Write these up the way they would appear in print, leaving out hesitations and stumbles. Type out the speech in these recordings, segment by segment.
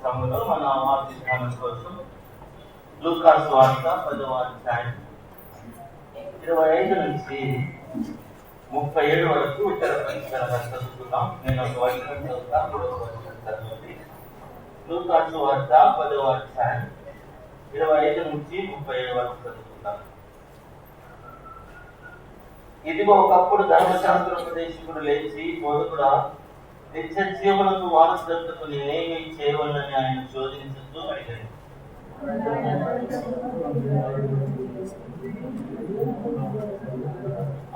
సమయంలో మన వార్త ధ్యానం కోసం లూకా సువార్త 10వ అధ్యాయం 25 నుంచి 37 వరకు ఇతర పరిచయాలను చదువుతున్నాం. నేను ఒక వచనం చదువుతా, 3వ వచనం చదవండి. లూకా సువార్త 10వ అధ్యాయం 25 నుంచి 37 వరకు చదువుతున్నాం. ఇదిగో ఒకప్పుడు ధర్మశాస్త్రోపదేశకుడు లేచి, బోధకుడా, నిత్య జీవులకు వారసులకు నేనేమి చేయవలనని ఆయన శోధించుతూ అడిగాడు.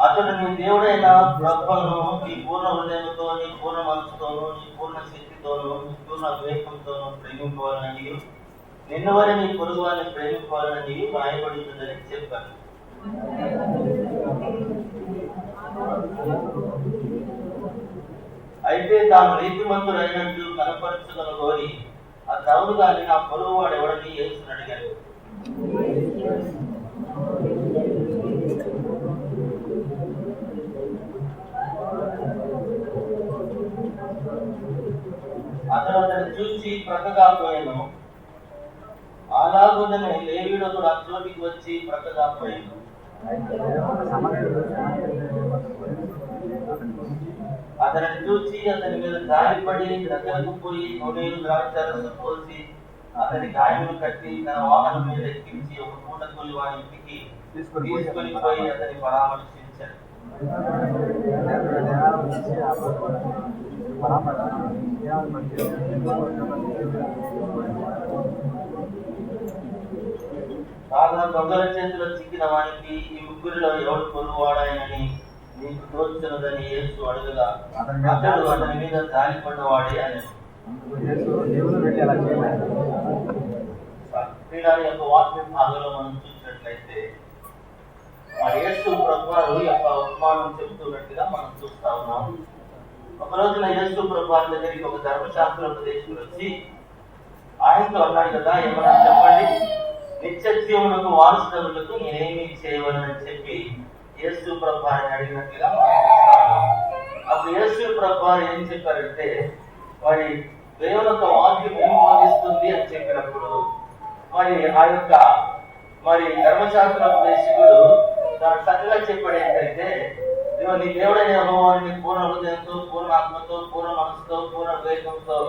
అతడు నీ దేవుడైన ప్రభువును నీ పూర్ణ హృదయంతో, నీ పూర్ణ మనసుతోనూ, నీ పూర్ణ శక్తితోనూ, నీ పూర్ణ వివేకంతోనూ ప్రేమించుకోవాలని, నిన్ను వారి నీ పొరుగు వారిని ప్రేమించుకోవాలని రాయబడుతుందని చెప్పాను. అయితే తాను నీతిమంతుడైనట్టు కనపరచుకొని కోరి, ఆ తవుడు గాని నా పొరుగు వాడు ఎవడని యేసుని అడిగాడు. అతను చూసి ప్రక్కగా పోయాను. అలాగుండనే లేవీయుడు కూడా ఆ చోటికి వచ్చి ప్రక్కగా పోయాను. అతనిని చూసి అతని మీద జారిపడి దగ్గరకు పోయి నూనెలు ద్రాక్షారసం పోసి అతని గాయములు కట్టి తన వాహనం మీద ఎక్కించి ఒక పూట కూలి వారి ఇంటికి తీసుకొని పోయి అతని పరామర్శించాడు. కాగా దొంగల చేతిలో చిక్కిన వానికి ఈ ముగ్గురిలో ఎవడు పొరుగువాడాయనని నీకు తోచున్నదని యేసు అడగగా, అతడు అతని మీద జాలిపడ్డవాడే అని. క్రీడాని యొక్క వాక్య భాగంలో మనం చూసినట్లయితే మరి యేసు ప్రభువారు యొక్క ఉపమానం చెబుతున్నట్టుగా మనం చూస్తా ఉన్నాం. ఒక రోజున యేసు ప్రభువారి దగ్గరికి ఒక ధర్మశాస్త్రోపదేశకుడు వచ్చి ఆయనతో అన్నాడు కదా, ఏమన్నా చెప్పండి, నిత్య జీవనకు వారసులకు నేనేమి చేయవలని చెప్పి యేసు ప్రభువారిని అడిగినట్లుగా అప్పుడు యేసు ప్రభువారు ఏం చెప్పారంటే, మరి దేవుని యొక్క వాక్యం ఏం బోధిస్తుంది అని చెప్పినప్పుడు మరి ఆ యొక్క మరి ధర్మశాస్త్రోపదేశకుడు దాని చక్కగా చెప్పాడు ఏంటంటే, నీ దేవుడైన యెహోవాని పూర్ణ హృదయంతో, పూర్ణ ఆత్మతో, పూర్ణ మనసుతో, పూర్ణ వివేకంతో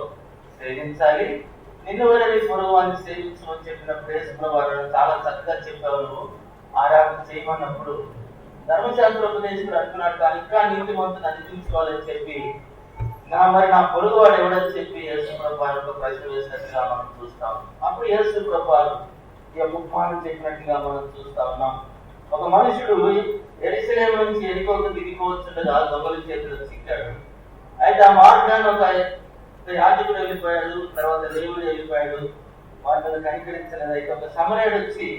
సేవించాలి, నిన్ను వరని పొరుగువాన్ని సేవించమని చెప్పినప్పుడు యేసు ప్రభువారు చాలా చక్కగా చెప్పావు, నువ్వు ఆరాధన చేయమన్నప్పుడు ధర్మశాస్త్రోపదేశకుడు అంటున్నాడు, కానీ ఇంకా నీతిమంతుని అనిపించుకోవాలని చెప్పి నా పొరుగు వాడు ఎవడని చెప్పి యేసు ప్రభువారు ఒక ప్రశ్న వేసినట్టుగా మనం చూస్తాం. అప్పుడు యేసు ప్రభువారు ఈ ఉపమానం చెప్పినట్టుగా మనం చూస్తా ఉన్నాం. ఒక మనుషుడు యెరూషలేము నుంచి ఎరికోకు దిగిపోవచ్చుండగా దొంగల చేతిలో చిక్కాడు. అయితే ఆ మార్గాన్ని ఒక యాజకుడు వెళ్ళిపోయాడు, తర్వాత లేవీయుడు వెళ్ళిపోయాడు, వాటిని కనికరించలేదు. అయితే ఒక సమరయుడు వచ్చి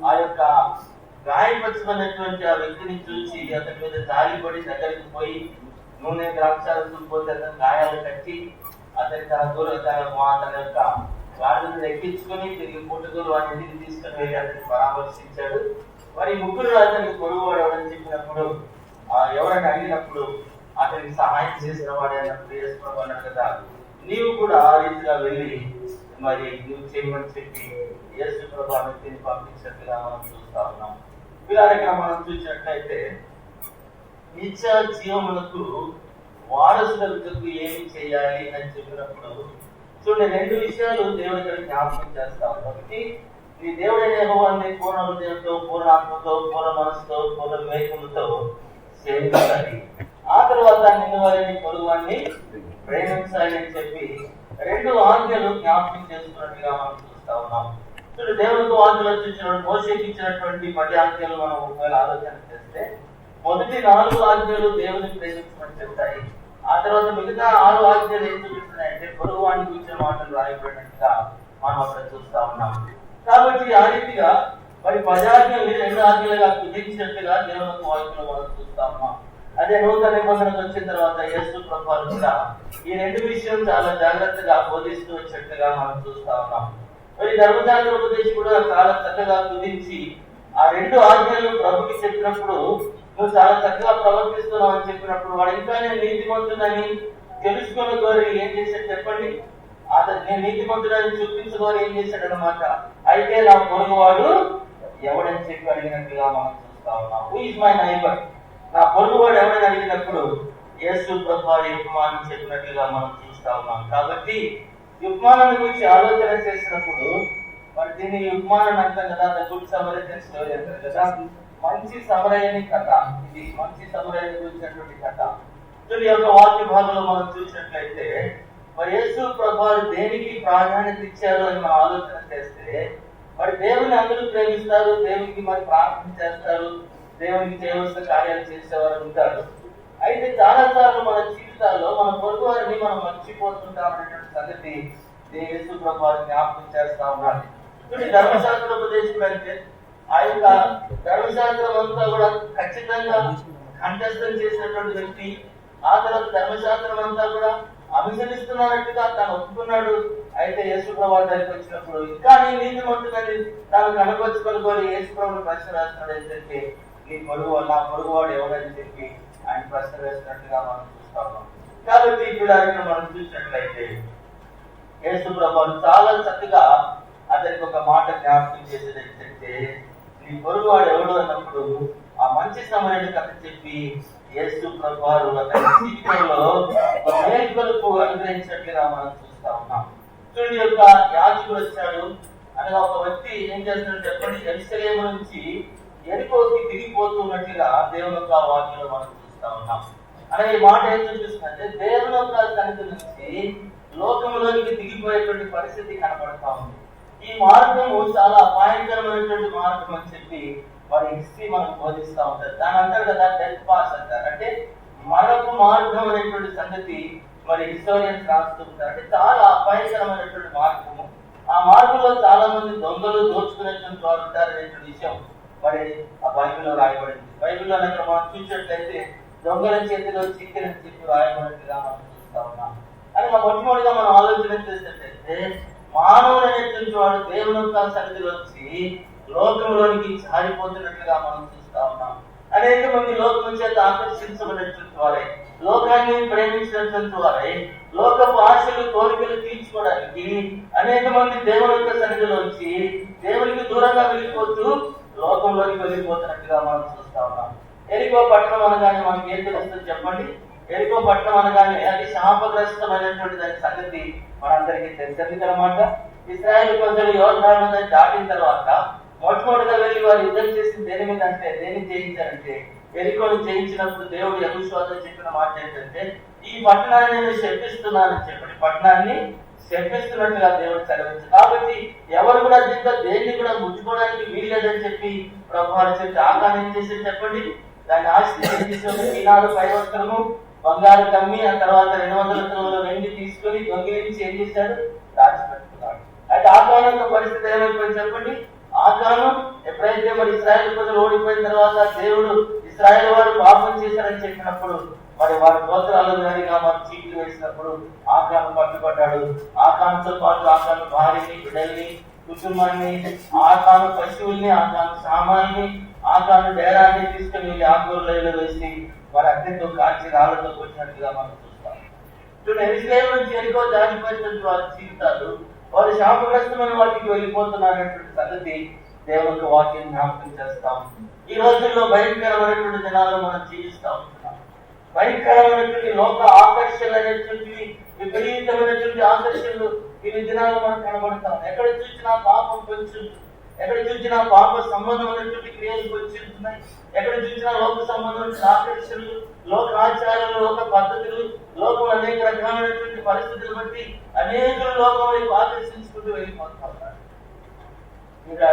ఆ యొక్క గాయపరచుకున్నటువంటి ఆ వ్యక్తిని చూసి అతని మీద జాలిపడి దగ్గరికి పోయి నూనె ద్రాక్షారసం పోతే అతని గాయాలు కట్టి అతని తన యొక్క గాడిని ఎక్కించుకొని తిరిగి పుట్టుకలు వాటి ఇంటికి తీసుకుని వెళ్ళి అతన్ని పరామర్శించాడు. మరి ముగ్గురు అతనికి పొరుగువాడు ఎవడని చెప్పినప్పుడు ఎవరని అడిగినప్పుడు అతనికి సహాయం చేసిన వాడే అన్నప్పుడు యేసు ప్రభువు అన్నాడు కదా, నీవు కూడా ఆ రీతిగా వెళ్ళి మరి నువ్వు చేయమని చెప్పి యేసు ప్రభువు ఆ వ్యక్తిని పంపించినట్టుగా మనం చూస్తా ఉన్నాం. పిల్లలకి మనం చూసినట్లయితే నిత్య జీవములకు వారసులకు ఏమి చేయాలి అని చెప్పినప్పుడు చూడండి, రెండు విషయాలు దేవుడి దగ్గర జ్ఞాపకం చేస్తాం. ఒకటి, నీ దేవుడైన యెహోవాని పూర్ణ హృదయంతో, పూర్ణ ఆత్మతో, పూర్ణ మనసుతో, పూర్ణ వివేకముతో సేవించాలి. ఆ తర్వాత నిన్ను వారిని పొరుగువాన్ని ప్రేమించాలి అని చెప్పి రెండు ఆజ్ఞలు జ్ఞాపకం చేసుకున్నట్టుగా మనం చూస్తా ఉన్నాం. చూడు, దేవునికి ఆజ్ఞలు చూసినప్పుడు మోషేకి ఇచ్చినటువంటి 10 ఆజ్ఞలు మనం ఒకవేళ ఆలోచన చేస్తే మొదటి 4 ఆజ్ఞలు దేవుని ప్రేమించమని చెప్తాయి. ఆ తర్వాత మిగతా 6 ఆజ్ఞలు ఏం చూపిస్తున్నాయంటే పొరుగువానికి ఇచ్చిన మాటలు రాయబడినట్టుగా మనం అక్కడ చూస్తా ఉన్నాం. కాబట్టి ఆ రీతిగా మరి 10 ఆజ్ఞల్ని 2 ఆజ్ఞలుగా కుదించినట్టుగా దేవునికి వాక్యంలో మనం చూస్తా ఉన్నాం. అదే నూతన నిబంధనకు వచ్చిన తర్వాత యేసు ప్రభువారు కూడా ఈ 2 విషయం చాలా జాగ్రత్తగా బోధిస్తూ వచ్చినట్టుగా మనం చూస్తా ఉన్నాం. మరి ధర్మశాస్త్రోపదేశకుడు కూడా చాలా చక్కగా కుదించి ఆ 2 ఆజ్ఞలు ప్రభుకి చెప్పినప్పుడు నువ్వు చాలా చక్కగా ప్రవర్తిస్తున్నావు అని చెప్పినప్పుడు వాడు ఇంకా నేను నీతిమంతుడని తెలుసుకొని కోరి ఏం చేశాడు చెప్పండి, ఆ అతను నేను నీతిమంతుడని చూపించుకొని ఏం చేశాడు అనమాట. అయితే నా పొరుగువాడు ఎవడని చెప్పి అడిగినట్టుగా మనం చూస్తా ఉన్నాం. హూ ఇస్ మై నైబర్, నా పొరుగువాడు ఎవడని అడిగినప్పుడు యేసు ప్రభువారి ఉపమానం చెప్పినట్లుగా మనం చూస్తా ఉన్నాం. కాబట్టి ఈ ఉపమానాన్ని గురించి ఆలోచన చేసినప్పుడు మరి దీన్ని ఉపమానం అంటాం కదా, గుడ్ సమరైజన్ స్టోరీ అంటారు కదా, మంచి సమరయని కథ. ఇది మంచి సమరయని గురించినటువంటి కథ. ఈ యొక్క వాక్య భాగంలో మనం చూసినట్లయితే మరి యేసు ప్రభువారు దేనికి ప్రాధాన్యత ఇచ్చారు అని మనం ఆలోచన చేస్తే, మరి దేవుని అందరూ ప్రేమిస్తారు, దేవునికి మరి ప్రార్థన చేస్తారు, దేవునికి చేయవలసిన కార్యాలు చేసేవారు ఉంటారు. అయితే చాలా సార్లు మన జీవితాల్లో మన పొరుగు వారిని మనం మర్చిపోతుంటాం అనేటువంటి సంగతి యేసు ప్రభువారు జ్ఞాపకం చేస్తా ఉన్నారు. చూడండి, ధర్మశాస్త్రోపదేశుడు అంటే ఆ యొక్క ధర్మశాస్త్రం అంతా కూడా ఖచ్చితంగా కంఠస్థం చేసినటువంటి వ్యక్తి. ఆ తర్వాత ధర్మశాస్త్రం అంతా కూడా అనుసరిస్తున్నట్టుగా తాను ఒప్పుకున్నాడు. అయితే యేసు ప్రభువు దగ్గరికి వచ్చినప్పుడు ఇంకా నీ నీతిమంతుడని తాను కనపరుచుకొని యేసు ప్రభువుని ప్రశ్న వేస్తున్నాడు. ఏంటంటే నీ నా పొరుగువాడు ఎవడని చెప్పి ఆయన ప్రశ్న వేసినట్టుగా మనం చూస్తా ఉన్నాం. కాబట్టి ఇప్పుడు ఆయన మనం చూసినట్లయితే యేసు ప్రభువు చాలా చక్కగా అతనికి ఒక మాట జ్ఞాపకం చేసేది ఏంటంటే, నీ పొరుగువాడు ఎవడు అన్నప్పుడు ఆ మంచి సమయాన్ని కథ చెప్పి యేసు ప్రభువారు అతని జీవితంలో మేల్కొలుపు అనుగ్రహించినట్లుగా మనం చూస్తా ఉన్నాం. చూడండి, యొక్క యాజకుడు వచ్చాడు అనగా ఒక వ్యక్తి ఏం చేస్తున్నాడు చెప్పండి, యెరూషలేము నుంచి యెరికోకి దిగిపోతున్నట్లుగా దేవుని యొక్క వాక్యంలో మనం చూస్తా ఉన్నాం. అనగా ఈ మాట ఏం చూపిస్తుందంటే, దేవుని యొక్క సన్నిధి నుంచి లోకంలోనికి దిగిపోయేటువంటి పరిస్థితి కనపడతా ఉంది. ఈ మార్గము చాలా అపాయకరమైనటువంటి మార్గం అని చెప్పి వారి హిస్టరీ మనకు బోధిస్తూ ఉంటారు. దాని అంటారు కదా డెత్ పాస్ అంటారు, అంటే మరొక మార్గం అనేటువంటి సంగతి మరి హిస్టోరియన్స్ రాస్తూ ఉంటారు. అంటే చాలా అపాయకరమైనటువంటి మార్గము. ఆ మార్గంలో చాలా మంది దొంగలు దోచుకునేటువంటి వారు ఉంటారు అనేటువంటి విషయం మరి ఆ బైబిల్లో రాయబడింది. బైబిల్లో మనం చూసినట్లయితే దొంగల చేతిలో చికెన్ అని చెప్పి రాయబడినట్టుగా మనం చూస్తా ఉన్నాం. అని మొట్టమొదటిగా మనం ఆలోచన చేసినట్లయితే మానవుడు అనేటువంటి వాడు దేవుని యొక్క సన్నిధిలోంచి లోకంలోనికి జారిపోతున్నట్లుగా మనం చూస్తా ఉన్నాం. అనేక మంది లోకం చేత ఆకర్షించబడినటువంటి వారే, లోకాన్ని ప్రేమించినటువంటి వారే, లోకపు ఆశలు కోరికలు తీర్చుకోవడానికి అనేక మంది దేవుని యొక్క సన్నిధిలోంచి దేవునికి దూరంగా వెళ్ళిపోతూ లోకంలోకి వెళ్ళిపోతున్నట్టుగా మనం చూస్తా ఉన్నాం. ఎరికో పట్టణం అనగానే మనకి ఏం తెలుస్తుంది చెప్పండి? ఎరికో పట్టణం అనగానే అది శాపగ్రస్తమైనటువంటి దాని సంగతి మనందరికీ తెలిసింది అనమాట. ఇశ్రాయేలు ప్రజలు యోర్దాను దాటిన తర్వాత మొట్టమొదటిగా వెళ్ళి వారు యుద్ధం చేసింది దేని మీద అంటే, దేన్ని జయించారంటే ఎరికోని జయించినప్పుడు దేవుడు యెహోషువతో చెప్పిన మాట ఏంటంటే, ఈ పట్టణాన్ని నేను శపిస్తున్నానని చెప్పండి, పట్టణాన్ని శపిస్తున్నట్టుగా దేవుడు సెలవించారు. కాబట్టి ఎవరు కూడా దీంట్లో దేన్ని కూడా ముట్టుకోవడానికి వీల్లేదని చెప్పి ప్రభువారు చెప్పి ఆకారం ఏం చేసి చెప్పండి, దాన్ని ఆస్తి ఈనాడు పైవస్త్రము బంగారు కమ్మి ఆ తర్వాత 200 కిలోల వెండి తీసుకొని దొంగిలించి ఏం చేశాడు, దాచిపెట్టుకున్నాడు. అయితే ఆకారం పరిస్థితి ఏమైపోయింది చెప్పండి. ఆకారం ఎప్పుడైతే మరి ఇశ్రాయేలు ప్రజలు ఓడిపోయిన తర్వాత దేవుడు ఇశ్రాయేలు వారు పాపం చేశారని చెప్పినప్పుడు మరి వారి గోత్రాల వారిగా వారు చీట్లు వేసినప్పుడు ఆకారం పట్టుబడ్డాడు. ఆకారంతో పాటు ఆకారం భార్యని, బిడ్డల్ని, కుటుంబాన్ని, ఆకారం పశువుల్ని, ఆకారం సామాన్ని, ఆకారం డేరాన్ని తీసుకుని వెళ్ళి ఆకూరలో వేసి వారి అగ్నితో కాల్చి రాళ్లతో కొట్టినట్టుగా మనం చూస్తాం. యెరూషలేము నుంచి ఎరికో దాటిపోయినటువంటి వారి జీవితాలు వారు శాపగ్రస్తమైన వాటికి వెళ్ళిపోతున్నటువంటి సంగతి దేవునికి వాక్యం జ్ఞాపకం చేస్తాం. ఈ రోజుల్లో భయంకరమైనటువంటి దినాల్లో మనం జీవిస్తా ఉంటున్నాం. భయంకరమైనటువంటి లోక ఆకర్షణలు అనేటువంటి విపరీతమైనటువంటి ఆకర్షణలు ఈ దినాల్లో మనం కనబడతాం. ఎక్కడ చూసినా పాపం పెంచుతుంది, ఎక్కడ చూసినా పాప సంబంధమైనటువంటి క్రియలు పెంచుతున్నాయి, ఎక్కడ చూసినా లోక సంబంధమైన ఆకర్షణలు, లోక ఆచారాలు, లోక పద్ధతులు, లోకం అనేక రకాలైనటువంటి పరిస్థితులు బట్టి అనేక లోకం వైపు ఆకర్షించుకుంటూ వెళ్ళిపోతా ఉన్నారు. ఇంకా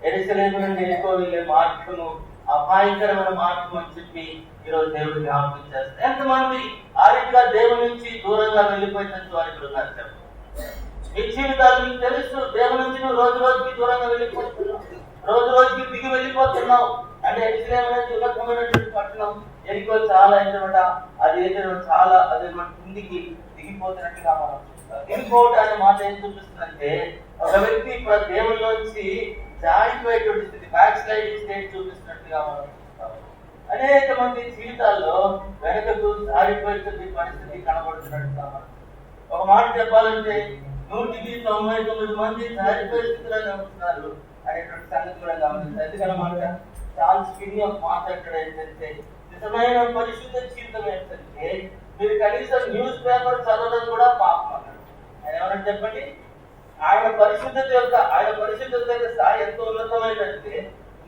యెరూషలేము నుండి ఎరికో వెళ్ళే మార్గము అపాయకరమైన మార్గం అని చెప్పి ఈరోజు దేవుడు జ్ఞాపకం చేస్తారు. ఎంతమంది ఆ రీతిగా దేవుడి నుంచి దూరంగా వెళ్ళిపోయినట్టు వారికి ఉన్నారు చెప్పండి. మీ జీవితాలు మీకు తెలుసు, దేవుడి నుంచి నువ్వు రోజు రోజుకి దూరంగా వెళ్ళిపోతున్నావు, రోజు రోజుకి దిగి వెళ్ళిపోతున్నావు. అంటే యెరూషలేము అనేది ఉన్నతమైనటువంటి పట్టణం, ఎరికో చాలా ఏంటన్నమాట, అది ఏంటంటే చాలా అది మన కిందికి దిగిపోతున్నట్టుగా మనం చూస్తాం. దిగిపోవటం అనే మాట ఏం చూపిస్తుందంటే, ఒక వ్యక్తి దేవుళ్ళలోంచి జారిపోయేటువంటి స్థితి, బ్యాక్ స్లైడింగ్ స్టేట్ చూపిస్తున్నట్టుగా మనం చూస్తాం. అనేక మంది జీవితాల్లో వెనకకు జారిపోయేటువంటి పరిస్థితి కనబడుతున్నట్టుగా మనం. ఒక మాట చెప్పాలంటే 199 మంది జారిపోయే స్థితిలోనే ఉంటున్నారు అనేటువంటి సంగతి కూడా గమనించారు. ఎందుకనమాట చార్ల్స్ ఫిన్నియన్ మాట్లాడతాడు ఏంటంటే, నిజమైన పరిశుద్ధ జీవితం ఏంటంటే మీరు కనీసం న్యూస్ పేపర్ చదవడం కూడా పాపం అన్నాడు. ఆయన ఏమన్నా చెప్పండి, ఆయన పరిశుద్ధత యొక్క స్థాయి ఎంతో ఉన్నతమైనది.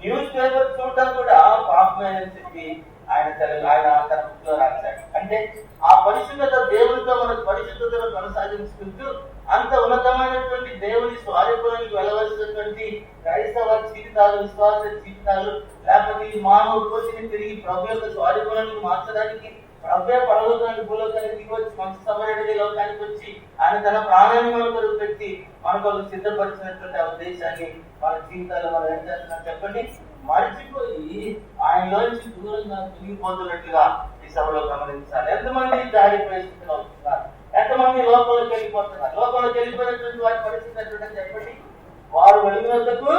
న్యూస్ పేపర్ చూడటం కూడా పాపమే అని చెప్పి ఆయన తన బుక్లో రాశాడు. అంటే ఆ పరిశుద్ధత దేవునితో మనకు పరిశుద్ధతను కొనసాగించుకుంటూ అంత ఉన్నతమైనటువంటి దేవుని స్వారూపానికి వెళ్ళవలసినటువంటి క్రైస్తవ జీవితాలు, విశ్వాస జీవితాలు, లేకపోతే ఈ మానవ కోసిని తిరిగి ప్రభు యొక్క స్వారూపానికి మార్చడానికి ప్రభు పరలోకానికి భూలోకానికి వచ్చి మంచి సమయానికి లోకానికి వచ్చి ఆయన తన ప్రాణాన్ని మన కొరకు పెట్టి మనకు సిద్ధపరిచినటువంటి ఆ ఉద్దేశాన్ని మన జీవితాల్లో మనం ఏం చేస్తున్నాం చెప్పండి, మర్చిపోయి ఆయనలోంచి దూరంగా తిరిగిపోతున్నట్టుగా ఈ సభలో గమనించాలి. ఎంతమంది జారిపోయే స్థితిలో ఉంటున్నారు, ఎంతమంది లోపలికి వెళ్ళిపోతున్నారు. లోపలికి వెళ్ళిపోయినటువంటి వారి పరిస్థితి ఎటువంటి చెప్పండి, వారు వెలుగునకు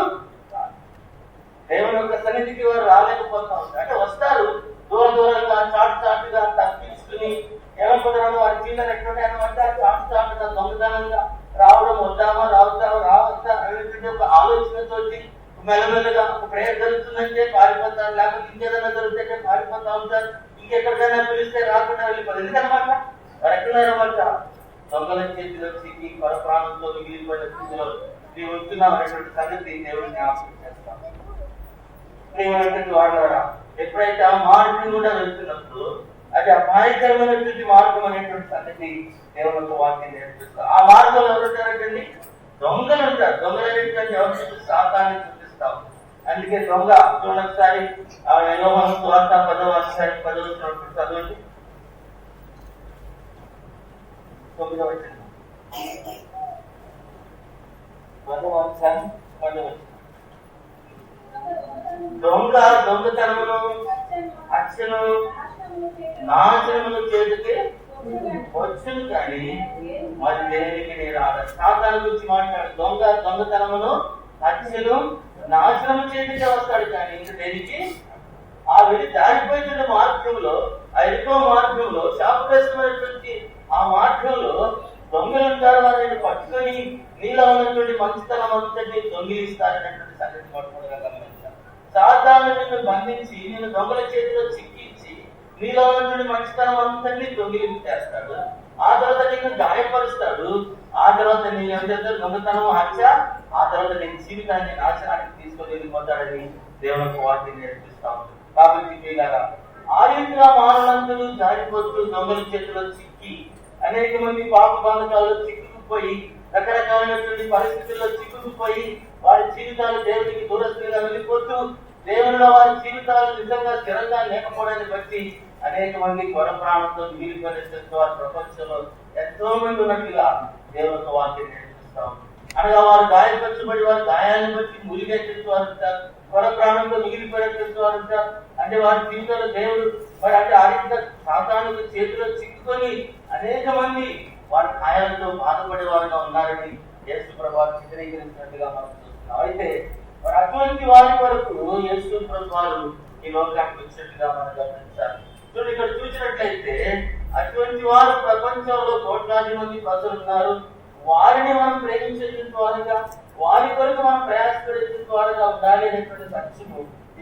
దేవుని యొక్క సన్నిధికి వారు రాలేకపోతా ఉంటారు. అంటే వస్తారు దూరంగా చాటుగా తప్పించుకుని ఏమనుకుంటున్నారు, వారి జీవితం ఎటువంటి అనమాట చాటుగా దొంగతనంగా రావడం, రావద్దా అనేటువంటి ఒక ఆలోచనతోటి మెల్లమెల్లగా ఒక ప్రేయర్ జరుగుతుందంటే పారిపోతారు, లేకపోతే ఇంకేదైనా జరుగుతుంటే పారిపోతా ఉంటారు, ఇంకెక్కడికైనా పిలిస్తే రాకుండా వెళ్ళిపోతారు. ఎందుకనమాట వారు ఎక్కడనమాట దొంగల చేతిలో చిక్కి పరప్రాణంతో మిగిలిపోయిన స్థితిలో నీవు ఉంటున్నావు అనేటువంటి సంగతి దేవుడిని జ్ఞాపకం చేస్తాం. వాడారా ఎప్పుడైతే ఆ మార్గం కూడా వెళ్తున్నప్పుడు అది అపాయకరమైనటువంటి మార్గం అనేటువంటి సంగతి దేవుని వాక్యం నేర్పిస్తారు. ఆ మార్గంలో ఎవరుంటారంటండి, దొంగలు ఉంటారు. దొంగలు అనేటువంటి ఎవరు సాతాన్ని చూపిస్తాం. అందుకే దొంగ చూడొకసారి యోహాను సువార్త 10వ అధ్యాయం 10వ వచనం చదవండి. 9వ వచనం 10వ అధ్యాయం 10వ వచనం. దొంగతనమును హత్యను నాశనమును చేతికి వచ్చును కానీ మరి దేనికి నేను సాతాను గురించి మాట్లాడు. దొంగతనమును హత్యను నాశనము చేతికి వస్తాడు కానీ ఇంక దేనికి ఆ వెళ్ళి జారిపోయిన మార్గంలో, ఆ ఎరుకో మార్గంలో, శాపగ్రస్తమైనటువంటి ఆ మార్గంలో దొంగలు ఉంటారు. వారిని పట్టుకొని నీలో ఉన్నటువంటి మంచితనం అంతటి దొంగిలిస్తారనేటువంటి సంగతి పట్టుకోవడం గమనించాను. సాతాను నిన్ను బంధించి నేను దొంగల చేతిలో చిక్కించి నీలో ఉన్నటువంటి మంచితనం అంతటినీ దొంగిలించేస్తాడు. ఆ తర్వాత నిన్ను గాయపరుస్తాడు. ఆ తర్వాత నేను ఏం చేస్తాడు, దొంగతనం హత్య, ఆ తర్వాత నేను జీవితాన్ని నాశనానికి తీసుకొని వెళ్ళిపోతాడని దేవునికి వాటిని నేర్పిస్తాం. కాబట్టి మీలాగా ఆ రీతిగా మానవులందరూ జారిపోతూ దొంగల చేతిలో చిక్కి అనేక మంది పాప బంధకాల్లో చిక్కుకుపోయి రకరకాలైనటువంటి పరిస్థితుల్లో చిక్కుకుపోయి వారి జీవితాలు దేవునికి దూరస్తులుగా వెళ్ళిపోతూ దేవునిలో వారి జీవితాలు నిజంగా స్థిరంగా లేకపోవడాన్ని బట్టి అనేక మంది కొర ప్రాణంతో మిగిలిపోయినటువంటి వారి ప్రపంచంలో ఎంతో మంది ఉన్నట్టుగా దేవునికి వాక్యం నేర్పిస్తాం. అనగా వారు గాయపరచబడి వారి గాయాన్ని బట్టి మురిగేటువంటి వారు ఉంటారు, కొర ప్రాణంతో మిగిలిపోయినటువంటి వారు ఉంటారు. అంటే వారి జీవితంలో దేవుడు మరి అంటే ఆ రీతిగా సాతాను చేతిలో చిక్కుకొని అనేక మంది వారి గాయాలతో బాధపడేవారుగా ఉన్నారని యేసు ప్రభువు చిత్రీకరించినట్టుగా మనం చూస్తున్నాం. అయితే మరి అటువంటి వారి వరకు యేసు ప్రభువు ఈ లోకానికి వచ్చినట్టుగా మనం గమనించాలి. చూడండి, ఇక్కడ చూసినట్లయితే అటువంటి వారు ప్రపంచంలో కోట్లాది మంది ప్రజలు ఉన్నారు. వారిని మనం ప్రేమించేటువంటి వారుగా, వారి కొరకు మనం ప్రయాసపడేటువంటి వారుగా ఉండాలి అనేటువంటి సత్యము ఈ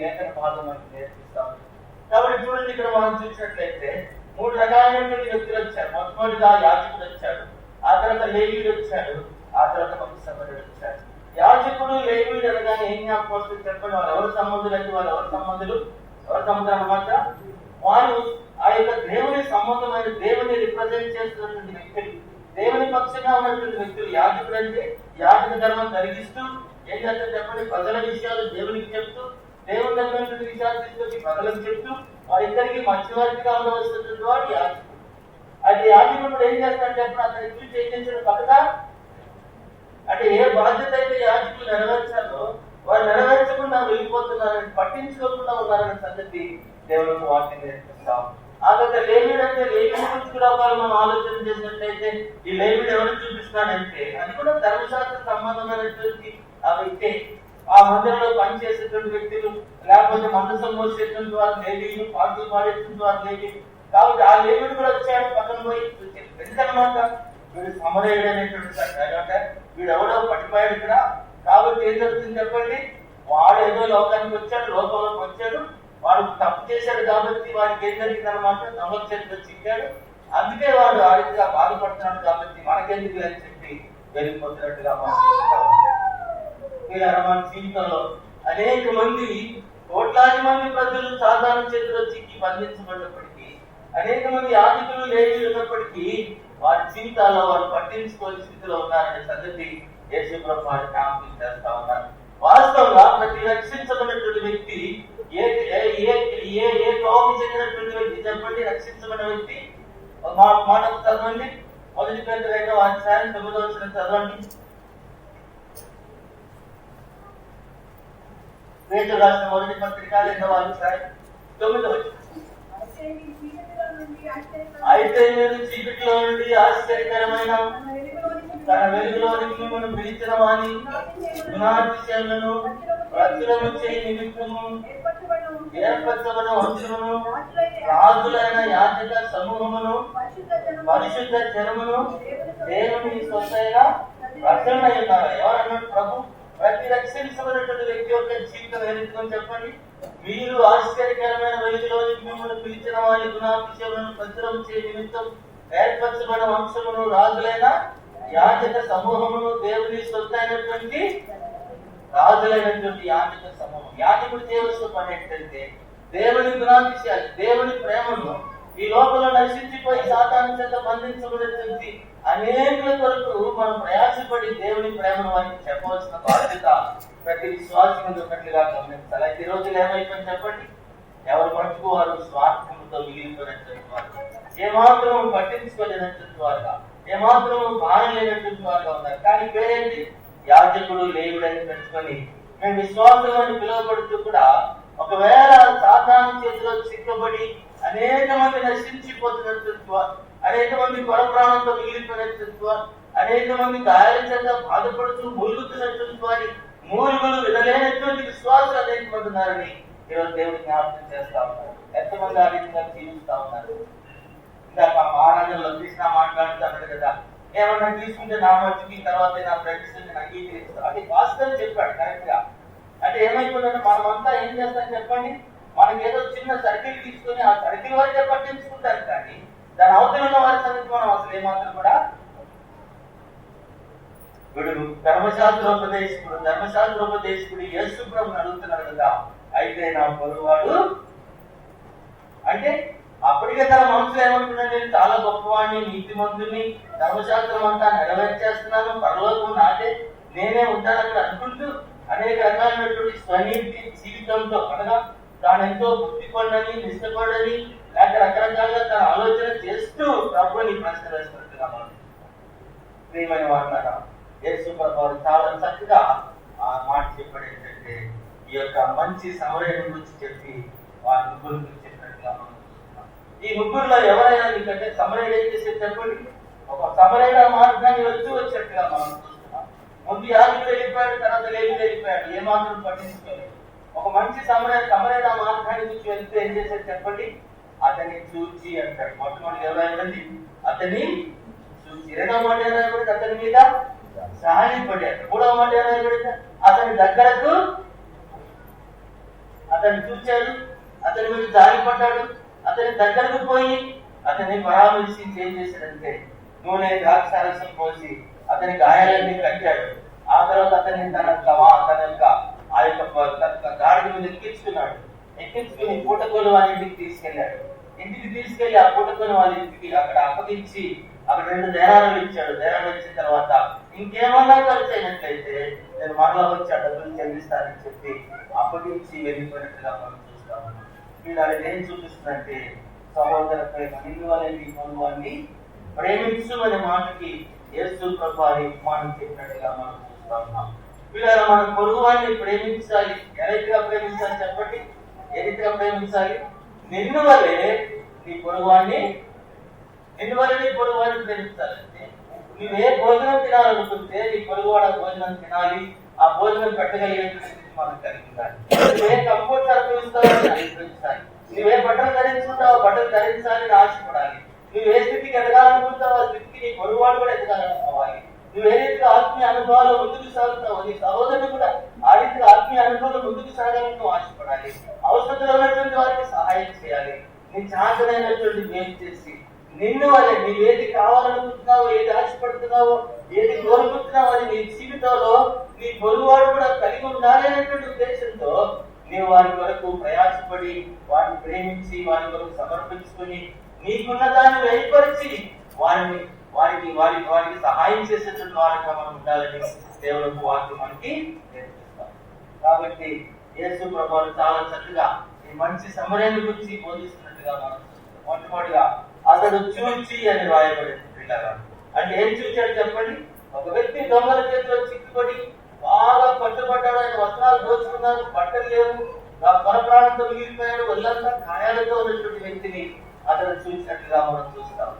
లేఖన భాగం మనకు నేర్పిస్తాం. కాబట్టి చూడండి, ఇక్కడ మనం చూసినట్లయితే 3 రకాలైనటువంటి వ్యక్తులు వచ్చారు. మొట్టమొదటిగా యాజకుడు వచ్చాడు, ఆ తర్వాత లేవీయుడు వచ్చాడు, ఆ తర్వాత మంచి సమరుడు వచ్చాడు. యాజకుడు లేవీయుడు అనగానే ఏం జ్ఞాపకం వస్తుంది చెప్పండి? వాళ్ళు ఎవరు సంబంధులు అంటే ఎవరు సంబంధులు అన్నమాట? వారు ఆ యొక్క దేవుని సంబంధమైన దేవుని రిప్రజెంట్ చేస్తున్నటువంటి వ్యక్తులు, దేవుని పక్షంగా ఉన్నటువంటి వ్యక్తులు. యాజకుడు అంటే యాజక ధర్మం జరిగిస్తూ ఏం చేస్తారు చెప్పండి? ప్రజల విషయాలు దేవునికి చెప్తూ, దేవుని దగ్గర విషయాలు తీసుకొచ్చి ప్రజలకు చెప్తూ వారిద్దరికి మధ్యవర్తిగా ఉండవలసినటువంటి వాడు యాజకుడు. అయితే యాజకుడు ఏం చేస్తాడు చెప్పండి? అతని చూసి ఏం చేసిన పక్కగా అంటే ఏ బాధ్యత అయితే యాజకులు నెరవేర్చాలో వారు నెరవేర్చకుండా వెళ్ళిపోతున్నారని, పట్టించుకోకుండా ఉన్నారనే సంగతి దేవునికి వాక్యం నేర్పిస్తాం. ఆ తర్వాత లేవీయుడు అంటే లేవీయుడి గురించి కూడా మనం ఆలోచన చేసినట్లయితే ఈ లేవీయుడు ఎవరు చూపిస్తున్నాడంటే అది కూడా ధర్మశాస్త్ర సంబంధమైనటువంటి ఆ వ్యక్తి. ఆ మందిరంలో పనిచేసేటువంటి వ్యక్తులు, లేకపోతే మందసం మోసేటువంటి వారు లేవీయులు, పాటలు పాడేటువంటి వారు లేవీయులు. కాబట్టి ఆ లేవీయుడు కూడా వచ్చాడు పక్కన పోయి. ఎందుకనమాట వీడు సమరయుడైనటువంటి అంటే వీడు ఎవడో పట్టిపోయాడు ఇక్కడ. కాబట్టి ఏం జరుగుతుంది చెప్పండి, వాడు ఏదో లోకానికి వచ్చాడు, లోకంలోకి వచ్చాడు, వాడు తప్పు చేశాడు కాబట్టి వాడికి ఏం జరిగింది అనమాట, దొంగ చేతిలో చిక్కాడు. అందుకే వాడు ఆ రీతిగా బాధపడుతున్నాడు కాబట్టి మనకెందుకు అని చెప్పి వెళ్ళిపోతున్నట్టుగా మనం మన జీవితంలో అనేక మంది, కోట్లాది మంది ప్రజలు సాధారణ చేతిలో చిక్కి బంధించబడినప్పటికీ, అనేక మంది యాజకులు లేచి ఉన్నప్పటికీ వారి జీవితాల్లో వారు పట్టించుకోని స్థితిలో ఉన్నారనే సంగతి యేసు ప్రభువు వారు జ్ఞాపకం చేస్తా ఉన్నారు. వాస్తవంగా ప్రతి రక్షించబడినటువంటి వ్యక్తి ఏ కోపం చెందినటువంటి వ్యక్తి చెప్పండి, రక్షించబడిన వ్యక్తి మాట చదవండి. 1 పేతురు 2వ అధ్యాయం 9వ వచనం చదవండి. పేతురు రాసిన 1వ పత్రిక 2వ అధ్యాయం 9వ వచనం. అయితే మీరు చీకటిలో నుండి ఆశ్చర్యకరమైన తన వెలుగులోనికి మిమ్మల్ని పిలిచిన వాని గుణాతిశయాలను ప్రచురము చేయ నిమిత్తము ఏర్పరచబడిన వంశమును, రాజులైన యాజక సమూహమును, పరిశుద్ధ జనమును, దేవుని సొసైన రక్షణ ఉన్నారు. ఎవరన్నాడు ప్రభు? ప్రతి రక్షించబడినటువంటి వ్యక్తి యొక్క జీవితం ఏదైతుందని చెప్పండి. మీరు ఆశ్చర్యకరమైన వెలుగులోనికి మిమ్మల్ని పిలిచిన వారి గుణాతిశయములను ప్రచురం చేయ నిమిత్తం ఏర్పరచబడిన వంశమును, రాజులైన యాజక సమూహమును, దేవుని సొత్తైనటువంటి రాజులైనటువంటి యాజక సమూహం. యాజకుడు చేయవలసిన పని ఏంటంటే దేవుని గుణాతిశయాలు, దేవుని ప్రేమను ఈ లోకంలో నశించిపోయి సాతాను చేత బంధించబడినటువంటి అనేకుల కొరకు మనం ప్రయాసపడి దేవుని ప్రేమను వారికి చెప్పవలసిన బాధ్యత ప్రతి విశ్వాసం ఉన్నట్లుగా గమనించాలి. అయితే ఈ రోజులు ఏమైపోయింది చెప్పండి, ఎవరు మట్టుకు వారు స్వార్థంతో మిగిలిపోయినటువంటి వారు, ఏమాత్రం పట్టించుకోలేనటువంటి వారుగా, ఏమాత్రం భారం లేనటువంటి వారుగా ఉన్నారు. కానీ పేరేంటి? యాజకుడు లేవుడని పెంచుకొని మేము విశ్వాసం అని పిలువబడుతూ కూడా ఒకవేళ సాతాను చేతిలో చిక్కబడి అనేక మంది నశించిపోతున్నటువంటి వారు, అనేక మంది పరప్రాణంతో మిగిలిపోయినటువంటి వారు, అనేక మంది గాయాల చేత బాధపడుతూ మూలుగుతున్నటువంటి వారి మూలుగులు వినలేనటువంటి విశ్వాసాలు అనేక మంది ఉన్నారని ఈరోజు దేవుడు జ్ఞాపకం చేస్తా ఉన్నారు. ఎంతమంది ఆ రీతిగా జీవిస్తా ఉన్నారు. ఇందాక మహారాజంలో కృష్ణ మాట్లాడుతున్నాడు కదా, ఏమన్నా తీసుకుంటే నా మధ్యకి తర్వాత నా ఫ్రెండ్స్ అంగీకరిస్తారు. అది వాస్తవం చెప్పాడు కరెక్ట్ గా. అంటే ఏమైపోయిందంటే మనమంతా ఏం చేస్తాం చెప్పండి, మనకి ఏదో చిన్న సర్కిల్ తీసుకొని ఆ సర్కిల్ వరకే పట్టించుకుంటారు, కానీ దాని అవతల ఉన్న వారి సంగతి మనం అసలు ఏమాత్రం కూడా వీడు ధర్మశాస్త్రోపదేశకుడు యేసు ప్రభువుని అడుగుతున్నాడు కదా, అయితే నా పొరుగువాడు అంటే అప్పటికే తన మనసులో ఏమంటున్నాడు, నేను చాలా గొప్పవాడిని, నీతిమంతుని, ధర్మశాస్త్రం అంతా నెరవేర్చేస్తున్నాను, పరలోకం నాదే, నేనే ఉంటానని అనుకుంటూ అనేక రకాలైనటువంటి స్వనీతి జీవితంతో అనగా తాను ఎంతో బుద్ధిపడని, నిష్టపడని, లేక రకరకాలుగా తన ఆలోచన చేస్తూ ప్రభుని ప్రశ్న వేస్తున్నట్టుగా మనం ప్రియమైన వారు యేసు ప్రభువు చాలా చక్కగా ఆ మాట చెప్పాడు. ఏంటంటే ఈ యొక్క మంచి సమరయుని గురించి చెప్పి వారి ముగ్గురు గురించి చెప్పినట్టుగా మనం చూస్తున్నాం. ఈ ముగ్గురులో ఎవరైనా నీకంటే సమరయుడు ఏం చేసేది చెప్పండి, ఒక సమరయుడు మార్గాన్ని వచ్చినట్టుగా మనం చూస్తున్నాం. ముందు యాజకుడు వెళ్ళిపోయాడు, తర్వాత లేవీయుడు వెళ్ళిపోయాడు, ఏమాత్రం పట్టించుకోలేదు. ఒక మంచి సమరయుడు మార్గాన్ని చూసి వెళ్తే ఏం చేసేది చెప్పండి, అతన్ని చూచి అంటాడు. మొట్టమొదటి ఎవరైందండి, అతన్ని చూచి. రెండవ మాట ఏమైనా అతని మీద సాయపడ్డాడు. మూడవ మాట ఏమైనా అతని దగ్గరకు అతన్ని చూచాడు, అతని మీద జారిపడ్డాడు, అతని దగ్గరకు పోయి అతన్ని పరామర్శించి ఏం చేశాడంటే నూనె ద్రాక్షారసం పోసి అతని గాయాలన్నీ కట్టాడు. ఆ తర్వాత అతన్ని తన యొక్క ఆ యొక్క గాడి మీద ఎక్కించుకుని పూటకోలు వాళ్ళ ఇంటికి తీసుకెళ్లాడు. ఇంటికి తీసుకెళ్లి ఆ పూటకోలు వాళ్ళ ఇంటికి అక్కడ అప్పగించి అక్కడ 2 దేనాలు ఇచ్చాడు. దేనాలు ఇచ్చిన తర్వాత ఇంకేమన్నా ఖర్చు అయినట్లయితే నేను మరలా వచ్చి ఆ డబ్బులు చెల్లిస్తానని చెప్పి అప్పగించి వెళ్ళిపోయినట్టుగా మనం చూస్తాము. వీళ్ళు అది ఏం చూపిస్తుందంటే సహోదర ప్రేమ, నిన్ను వాళ్ళని పొరుగువాన్ని ప్రేమించు అనే మాటకి యేసు ప్రభువు ఉపమానం చెప్పినట్టుగా మనం చూస్తా ఉన్నాం. వీళ్ళ మన పొరుగువాన్ని ప్రేమించాలి. ఏ రీతిగా ప్రేమించాలి చెప్పండి, ఏ రీతిగా ప్రేమించాలి? నిన్ను వల్లే నీ పొరుగువాన్ని ప్రేమించాలంటే నువ్వే భోజనం తినాలనుకుంటే నీ పొరుగువాడ భోజనం తినాలి, ఆ భోజనం పెట్టగలిగేటువంటి మనం కలిగి ఉండాలి. నువ్వే కంఫర్ట్ అనుభవిస్తావని అనుభవించాలి, నువ్వే బట్టలు ధరించుకుంటావో బట్టలు ధరించాలని ఆశపడాలి. నువ్వు ఏ స్థితికి ఎదగాలనుకుంటావు ఆ స్థితికి నీ పొరుగువాడు కూడా ఎదగాలనుకోవాలి. నువ్వు ఏ రీతిగా ఆత్మీయ అనుభవాలు ముందుకు సాగుతావు నీ సహోదరుడు కూడా ఆ రీతిగా ఆత్మీయ అనుభవాలు ముందుకు సాగాలని నువ్వు ఆశపడాలి. అవసరంలో ఉన్నటువంటి వారికి సహాయం చేయాలి. నీ చేతనైనటువంటి మేలు చేసి నిన్ను వల్ల నీవు ఏది కావాలనుకుంటున్నావో, ఏది ఆశపడుతున్నావో, ఏది కోరుకుంటున్నావో అది నీ జీవితంలో నీ పొరుగువాడు కూడా కలిగి ఉండాలి అనేటువంటి ఉద్దేశంతో నీవు వారి వరకు ప్రయాసపడి వారిని ప్రేమించి వారి వరకు సమర్పించుకొని నీకున్న దాన్ని వెలుపరిచి వారికి సహాయం చేసేటువంటి వారిగా మనం ఉండాలని దేవుడు వాక్యం మనకి నేర్పిస్తాం. కాబట్టి యేసు ప్రభువు చాలా చక్కగా ఈ మంచి సమరయాన్ని గురించి బోధిస్తున్నట్టుగా మనం మొట్టమొదటిగా అతడు చూచి అని రాయబడింది. అంటే ఏం చూచాడు చెప్పండి? ఒక వ్యక్తి దొంగల చేతిలో చిక్కుబడి బాగా పట్టుబడ్డాడు. ఆయన వస్త్రాలు దోచుకున్నారు, బట్టలు లేవు, పరప్రాణంతో మిగిలిపోయాడు, ఒళ్ళంతా గాయాలతో ఉన్నటువంటి వ్యక్తిని అతను చూసినట్లుగా మనం చూస్తాం.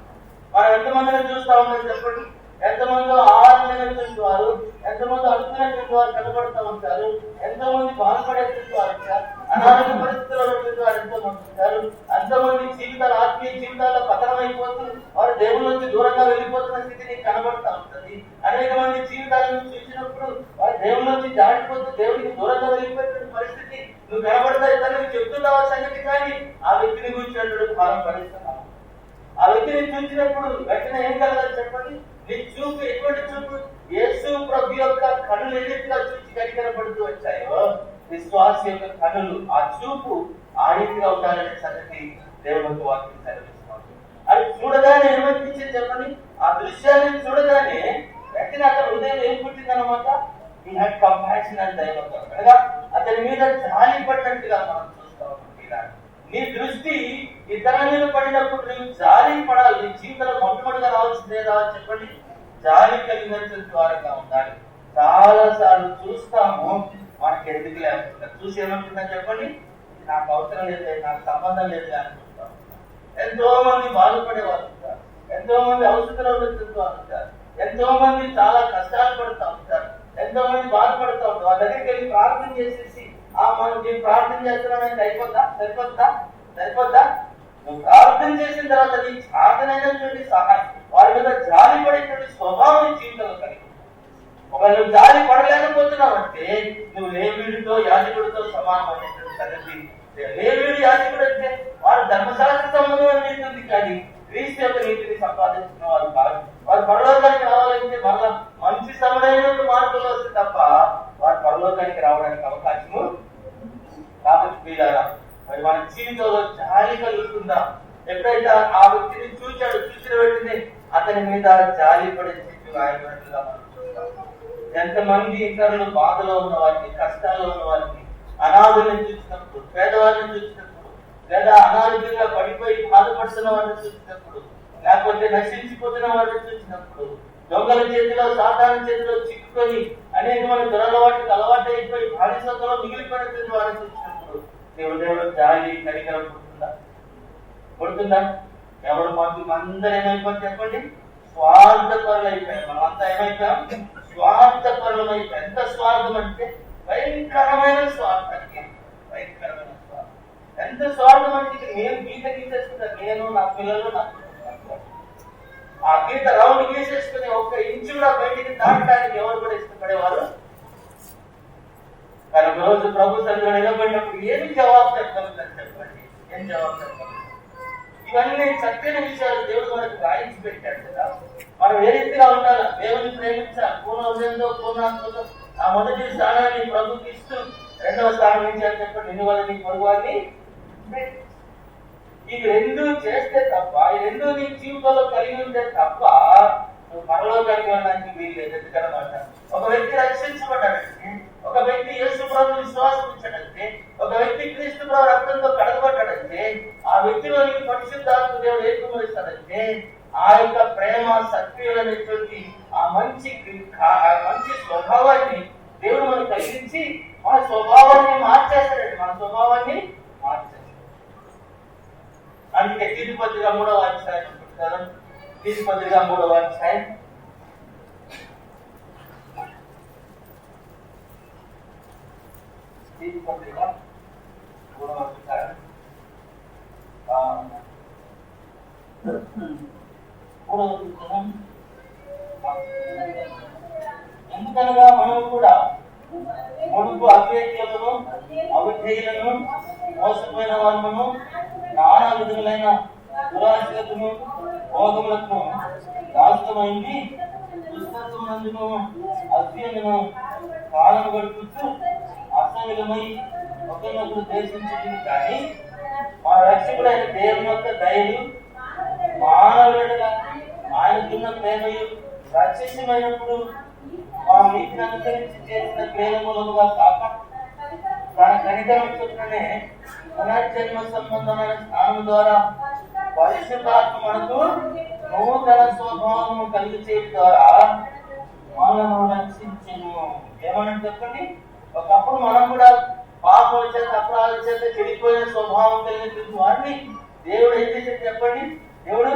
మనం ఎంతమందిని చూస్తా ఉన్నాం చెప్పండి? ఎంతమంది ఆహారమైనటువంటి వారు, ఎంతమంది అడుగుతున్నటువంటి వారు కనబడుతూ ఉంటారు, ఎంతో మంది బాధపడేటువంటి వారు ఉంటారు, అనారోగ్య పరిస్థితుల్లో ఉన్నటువంటి వారు ఎంతో మంది ఉంటారు, ఎంతోమంది జీవితాలు ఆత్మీయ జీవితాల్లో పతనమైపోతూ వారు దేవుళ్ళ నుంచి దూరంగా వెళ్ళిపోతున్న స్థితి నీకు కనబడతా ఉంటుంది. అనేక మంది జీవితాలను చూసినప్పుడు వారు దేవుళ్ళ నుంచి దాటిపోతూ దేవుడికి దూరంగా వెళ్ళిపోయిన పరిస్థితి నువ్వు కనబడతా ఇతరులకు చెప్తున్నావా సంగతి, కానీ ఆ వ్యక్తిని గురించినటువంటి భారం భరిస్తున్నావు. ఆ వ్యక్తిని చూసినప్పుడు వెంటనే ఏం కలగాలి చెప్పండి? నీ చూపు ఎటువంటి చూపు? యేసు ప్రభు యొక్క కనులు ఏ రీతిగా చూసి కనికరపడుతూ వచ్చాయో విశ్వాస యొక్క కనులు, ఆ చూపు ఆ రీతిగా ఉండాలనే సంగతి దేవుడు వాక్యం సెలవిస్తున్నాడు. అది చూడగానే ఏమనిపించింది చెప్పండి? ఆ దృశ్యాన్ని చూడగానే వెంటనే అతని హృదయం ఏం పుట్టిందనమాట? ఈ హ్యాడ్ కంపాషన్ అని దైవంతో అనగా అతని మీద జాలి పడినట్టుగా మనం చూస్తాం. నీ దృష్టి ఇతరుల మీద పడినప్పుడు నువ్వు జాలి పడాలి. నీ జీవితంలో మొట్టమొదటిగా రావాల్సిందే రావాలి చెప్పండి, జాలి కలిగినటువంటి వారిగా ఉండాలి. చాలా సార్లు చూస్తాము, మనకి ఎందుకు లేకుండా చూసి ఏమంటుందని చెప్పండి, నాకు అవసరం లేదు, నాకు సంబంధం లేదు అనుకుంటాం. ఎంతో మంది బాధపడేవారు ఉంటారు, ఎంతో మంది అవసరంలో ఉన్నటువంటి వారు ఉంటారు, ఎంతో మంది చాలా కష్టాలు పడుతూ ఉంటారు, ఎంతో మంది బాధపడుతూ ఉంటారు. వాళ్ళ దగ్గరికి వెళ్ళి ప్రార్థన చేసేసి మనం నేను ప్రార్థన చేస్తున్నానంటే సరిపోద్దా? నువ్వు ప్రార్థన చేసిన తర్వాత నీ సాధనైనటువంటి సహాయం వారి మీద జాలి పడేటువంటి స్వభావం జీవితంలో కలిగి. ఒకవేళ నువ్వు జాలి పడలేకపోతున్నావు అంటే నువ్వు లేవీడితో యాజకుడితో సమానమైనటువంటి సంగతి. లేవీడు యాజకుడు అంటే వారు ధర్మశాస్త్ర సంబంధం నీతుంది, కానీ క్రీస్తు యొక్క నీతిని సంపాదించిన వారు కాదు. వారు పరలోకానికి రావాలంటే మళ్ళా మంచి సమయమైన మార్పులు వస్తే తప్ప వారు పరలోకానికి రావడానికి అవకాశము. కాబట్టి వీళ్ళారా మరి మన జీవితంలో జాలి కలుగుతుందా? ఎప్పుడైతే ఆ వ్యక్తిని చూసిన వెంటనే అతని మీద జాలి పడే చెట్టు రాయబడినట్లుగా మనం చూస్తాం. ఎంతమంది ఇతరులు బాధలో ఉన్న వారిని, కష్టాల్లో ఉన్న వారిని, అనాథులను చూసినప్పుడు, పేదవారిని చూసినప్పుడు, లేదా అనారోగ్యంగా పడిపోయి బాధపడుతున్న వారిని చూసినప్పుడు, లేకపోతే నశించిపోతున్న వారిని చూసినప్పుడు, దొంగల చేతిలో సాతాను చేతిలో చిక్కుకొని అనేక మంది దురలవాటికి అలవాటు అయిపోయి బానిసత్వంలో మిగిలిపోయినటువంటి వారిని చూసినప్పుడు దేవుడు జాలి కనికరం పుడుతుందా? ఎవరు అందరూ ఏమైపోయి చెప్పండి? స్వార్థపరులు అయిపోయాం. మనమంతా ఏమైపోయాం? స్వార్థపరులం అయిపోయాం. ఎంత స్వార్థం అంటే భయంకరమైన స్వార్థం. ఎంత స్వార్థం అంటే నేను గీత గీసేసుకుంటా, నేను నా పిల్లలు నా ఆ గీత రౌండ్ గీసేసుకుని ఒక్క ఇంచు కూడా బయటికి దాటడానికి ఎవరు కూడా ఇష్టపడేవారు. కానీ ఒక రోజు ప్రభు సన్నిధిలో నిలబడినప్పుడు ఏమి జవాబు చెప్పగలుగుతారు చెప్పండి? ఏం జవాబు చెప్పగలుగుతారు? ఇవన్నీ చక్కని విషయాలు దేవుడు మనకు రాయించి పెట్టాడు కదా. మనం ఏ రీతిగా ఉండాలి? దేవుని ప్రేమించాలి, పూర్ణ హృదయంతో పూర్ణాత్మతో. ఆ మొదటి స్థానాన్ని ప్రభుకి ఇస్తూ రెండవ స్థానం ఏం చేయాలి చెప్పండి? నిన్ను వల్ల నీ పొరుగువారిని. ఈ రెండు చేస్తే తప్ప, ఈ రెండు నీ జీవితంలో కలిగి ఉంటే తప్ప నువ్వు పరలోకానికి వెళ్ళడానికి వీలు లేదు. ఎందుకనమాట? ఒక వ్యక్తి రక్షించబడ్డాడంటే, ఒక వ్యక్తి యేసు ప్రభువుని విశ్వాసం ఉంచాడంటే, ఒక వ్యక్తి క్రీస్తు ప్రభు రక్తంతో కడగబడ్డాడంటే, ఆ వ్యక్తిలోనికి పరిశుద్ధాత్మ దేవుడు ఏం కుమరిస్తాడంటే ఆ యొక్క ప్రేమ సత్క్రియలనేటువంటి ఆ మంచి స్వభావాన్ని దేవుడు మనకు కలిగించి మన స్వభావాన్ని మార్చేస్తాడండి. మన స్వభావాన్ని మార్చేస్తాడు. అందుకే తీర్పుపత్రిక 3వ అధ్యాయం అనుకుంటారు. తీర్పుపత్రిక 3వ అధ్యాయం తీర్పుపత్రిక 3వ అధ్యాయం ఎందుకనగా మనం కూడా మునుపు అవివేకులను, అవిధేయులను, మోసపోయిన వాళ్ళను, నానా విధములైన దురాశలను, భోగములకు దాస్తమైంది దుస్తత్వమునందును అధ్యయనను కాలం గడుపుతూ అసహ్యమై ఒకరినొకరు దేశించుతుంది. కానీ మన రక్షకుడైన దేవుని యొక్క దయలు, మానవులుగా ఆయనకున్న ప్రేమయు ప్రత్యక్షమైనప్పుడు మన నీతిని అనుసరించి చేసిన క్రియల మూలముగా కాక తన కనికరం చొప్పునే పునర్జన్మ సంబంధమైన స్నానం ద్వారా పరిశుద్ధాత్మ మనకు నూతన స్వభావము కలిగి చేయడం ద్వారా మనను రక్షించను. ఏమని చెప్పండి, ఒకప్పుడు మనం కూడా పాపల చేత, అపరాధ చేత చెడిపోయిన స్వభావం కలిగిన వారిని దేవుడు ఏం చేసేది చెప్పండి? దేవుడు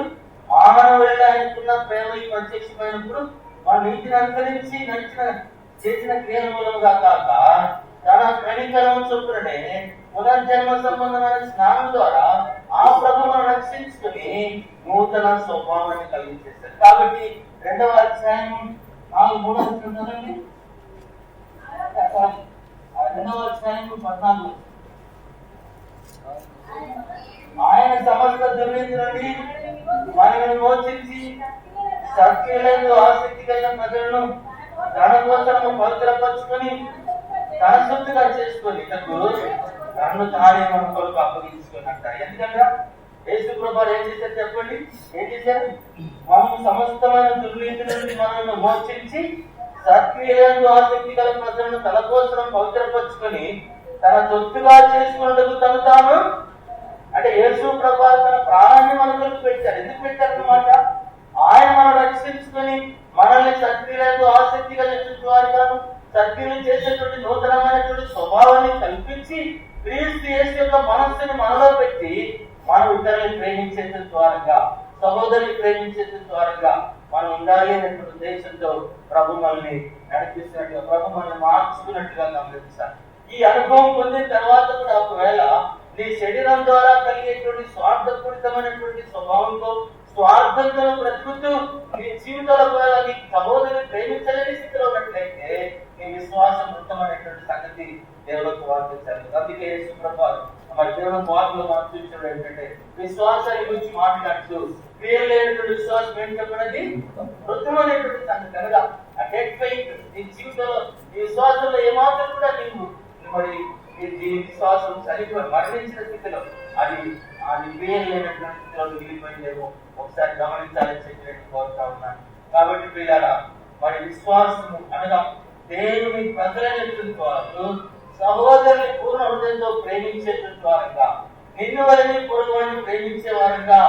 మానవుడిగా ఆయనకున్న ప్రేమ ప్రత్యక్షమైనప్పుడు మన నీతిని అనుసరించి చేసిన క్రియల మూలముగా కాక తన కనికరం చొప్పునే పునర్జన్మ సంబంధమైన స్నానం ద్వారా ఆ ప్రభువును రక్షించుకుని నూతన స్వభావాన్ని కలిగించేస్తారు. కాబట్టి 2వ అధ్యాయం 4-3 చదవండి. 2వ అధ్యాయం 14. ఆయన సమస్త దుర్నీతి నుండి మనల్ని మోచించి సత్క్రియలందు ఆసక్తి కలిగిన ప్రజలను తన కోసం పవిత్రపరుచుకొని తన సొత్తుగా చేసుకొని తనను తానే మన కొరకు అప్పగించుకొని అంటారు. ఎందుకంటే యేసు ప్రభువు ఏం చేశారు చెప్పండి? ఏం చేశారు? మనం సమస్తమైన దుర్నీతి నుండి మనల్ని మోచించి సత్క్రియలందు ఆసక్తి గల ప్రజలను తన కోసం పవిత్రపరుచుకొని తన సొత్తుగా చేసుకున్నట్టుకు తను తాను, అంటే యేసు ప్రభువు తన ప్రాణాన్ని మన కొరకు పెట్టారు. ఎందుకు పెట్టారన్నమాట? ఆయన మనం రక్షించుకొని మనల్ని సత్క్రియలకు ఆసక్తి కలిగినటువంటి వారిగాను, సత్క్రియలు చేసేటువంటి నూతనమైనటువంటి స్వభావాన్ని కల్పించి క్రీస్తు యేసు యొక్క మనస్సుని మనలో పెట్టి మనం ఇతరులను ప్రేమించేటువంటి ద్వారంగా, సహోదరుని ప్రేమించేటువంటి ద్వారంగా మనం ఉండాలి అనేటువంటి ఉద్దేశంతో ప్రభు మనల్ని నడిపిస్తున్నట్టుగా, ప్రభు మనల్ని మార్చుకున్నట్టుగా గమనించాలి. ఈ అనుభవం పొందిన తర్వాత కూడా ఒకవేళ నీ శరీరం ద్వారా కలిగేటువంటి స్వార్థపూరితమైనటువంటి స్వభావంతో, స్వార్థంతో బ్రతుకుతూ నీ జీవితంలో నీ సహోదరుని ప్రేమించలేని స్థితిలో ఉన్నట్లయితే నీ విశ్వాసం వృత్తమైనటువంటి సంగతి దేవులకు వార్తించాలి. అందుకే యేసు ప్రభువు మరి దేవుని వాక్యంలో మనం చూసినప్పుడు ఏంటంటే విశ్వాసాన్ని గురించి మాట్లాడుతూ క్రియలు లేనటువంటి విశ్వాసం ఏంటి చెప్పినది వృత్తమైనటువంటి సంగతి. అనగా నీ జీవితంలో నీ విశ్వాసంలో ఏమాత్రం కూడా నీవు మరి ఈ విశ్వాసం సరిపోయి మరణించిన స్థితిలో అది క్రియలు లేనటువంటి స్థితిలో మిగిలిపోయిందేమో ఒకసారి గమనించాలని చెప్పినట్టు కోరుతా ఉన్నాను. కాబట్టి పిల్లరా, మరి విశ్వాసము అనగా దేవుని ప్రజలైనటువంటి వారు సహోదరుని పూర్ణ హృదయంతో ప్రేమించేటువంటి వారంగా, నిన్ను వారిని పొరుగు వారిని ప్రేమించే వారంగా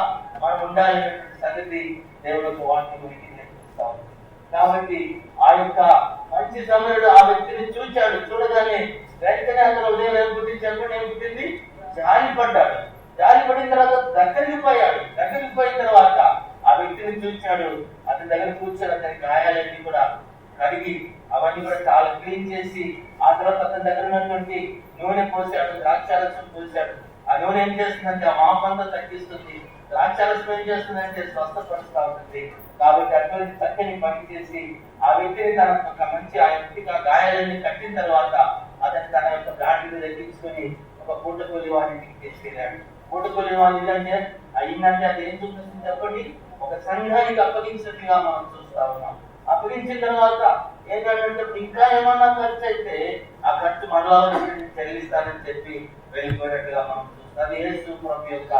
మనం ఉండాలనేటువంటి సంగతి దేవునికి వాక్యం నేర్పిస్తాం. కాబట్టి ఆ యొక్క మంచి సమయుడు ఆ వ్యక్తిని చూచాడు. చూడగానే వెంటనే అతను ఉదయం ఏం పుట్టించాడు? ఏం పుట్టింది? జాలిపడ్డాడు. జాలిపడిన తర్వాత దగ్గరికి పోయిన తర్వాత ఆ వ్యక్తిని చూచాడు. అతని దగ్గర కూర్చొని అతని గాయాలన్నీ కూడా కడిగి అవన్నీ కూడా చాలా క్లీన్ చేసి ఆ తర్వాత అతని దగ్గర ఉన్నటువంటి నూనె పోసాడు, ద్రాక్షారసం పోసాడు. ఆ నూనె ఏం చేస్తుందంటే ఆ మాపంతా తగ్గిస్తుంది, ద్రాక్షారసం ఏం చేస్తుందంటే స్వస్థపరుస్తూ ఉంటుంది. కాబట్టి అటువంటి చక్కని పని చేసి ఆ వ్యక్తిని తన ఒక మంచి ఆ వ్యక్తికి ఆ గాయాలన్నీ కట్టిన తర్వాత అతను తన యొక్క గాడిని తగ్గించుకొని ఒక పూటకూలి వాడిని తీసుకెళ్ళాడు. పూటకూలి వాడి అంటే అయిందంటే అది ఏం చూపిస్తుంది చెప్పండి? ఒక సంఘానికి అప్పగించినట్టుగా మనం చూస్తా ఉన్నాం. అప్పగించిన తర్వాత ఏంటంటే ఇంకా ఏమన్నా ఖర్చు అయితే ఆ ఖర్చు మరలా చెల్లిస్తానని చెప్పి వెళ్ళిపోయినట్టుగా మనం చూస్తాం. అది యేసు ప్రభు యొక్క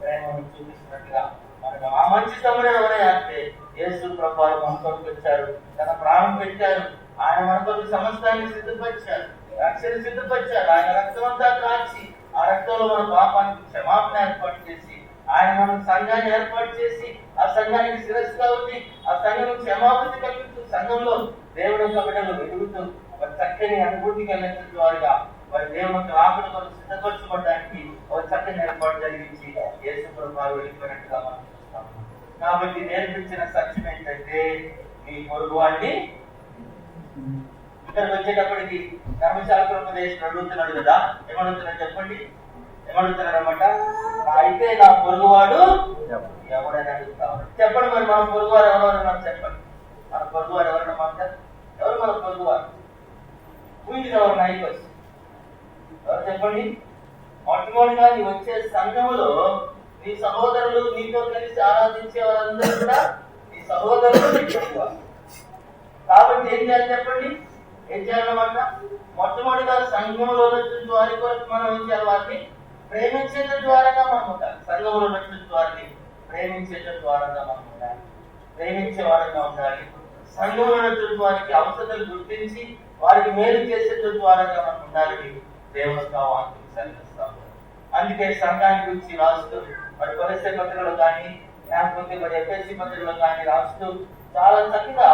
ప్రేమను చూపిస్తున్నట్టుగా మనకు ఆ మంచి తమ్ముడు ఎవరైనా అంటే యేసు ప్రభు వారు మన కొరకు వచ్చారు, తన ప్రాణం పెట్టారు. ఆయన మన కొరకు సమస్తాన్ని సిద్ధపరిచారు, రక్షణ సిద్ధపరిచారు. ఆయన రక్తమంతా కాచి ఆ రక్తంలో మన పాపానికి క్షమాపణ ఏర్పాటు చేసి ఆయన మనం సంఘాన్ని ఏర్పాటు చేసి ఆ సంఘానికి శిరస్సుగా ఉంది, ఆ సంఘం క్షమాపణ కలుగుతూ సంఘంలో దేవుడు యొక్క బిడ్డలు ఎదుగుతూ ఒక చక్కని అనుభూతి కలిగినటువంటి వారుగా వారి దేవునికి రాకడ కొరకు సిద్ధపరచుకోవడానికి ఒక చక్కని ఏర్పాటు జరిగించి యేసు ప్రభువు వెళ్ళిపోయినట్టుగా మనం చూస్తాం. కాబట్టి నేర్పించిన సత్యం ఏంటంటే మీ పొరుగు వాడిని ఇక్కడికి వచ్చేటప్పటికి ధర్మశాస్త్రోపదేశం అడుగుతున్నాడు కదా, ఏమడుగుతున్నాడు చెప్పండి? ఏమడుగుతున్నాడు అనమాట? అయితే నా పొరుగువాడు ఎవడని అడుగుతా ఉన్నాడు. చెప్పండి మరి మన పొరుగువారు ఎవరెవరు చెప్పండి. మన పొరుగువారు ఎవరన్నా ఎవరు మన పొరుగువారు. Who is our neighbours? ఎవరు చెప్పండి? మొట్టమొదటిగా నీ వచ్చే సంఘములో నీ సహోదరులు, నీతో కలిసి ఆరాధించే వారందరూ కూడా నీ సహోదరులు, నీ పొరుగువారు. కాబట్టి ఏం చేయాలి చెప్పండి? ఏం చేయాలన్నమాట? మొట్టమొదటిగా సంఘంలో ఉన్నటువంటి వారి కొరకు మనం ఏం చేయాలి? వారిని ప్రేమించేట ద్వారాగా మనం ఉండాలి. సంఘంలో ఉన్నటువంటి వారిని ప్రేమించేట ద్వారాగా మనం ఉండాలి, ప్రేమించే వారంగా ఉండాలి. సంఘంలో ఉన్నటువంటి వారికి అవసరాలు గుర్తించి వారికి మేలు చేసేట ద్వారాగా మనం ఉండాలని దేవుని వాక్యం సెలవిస్తాము. అందుకే సంఘాన్ని గురించి రాస్తూ మరి కొలెస్సే పత్రికలో కానీ లేకపోతే మరి ఎఫ్ఎస్సి పత్రికలో కానీ రాస్తూ చాలా చక్కగా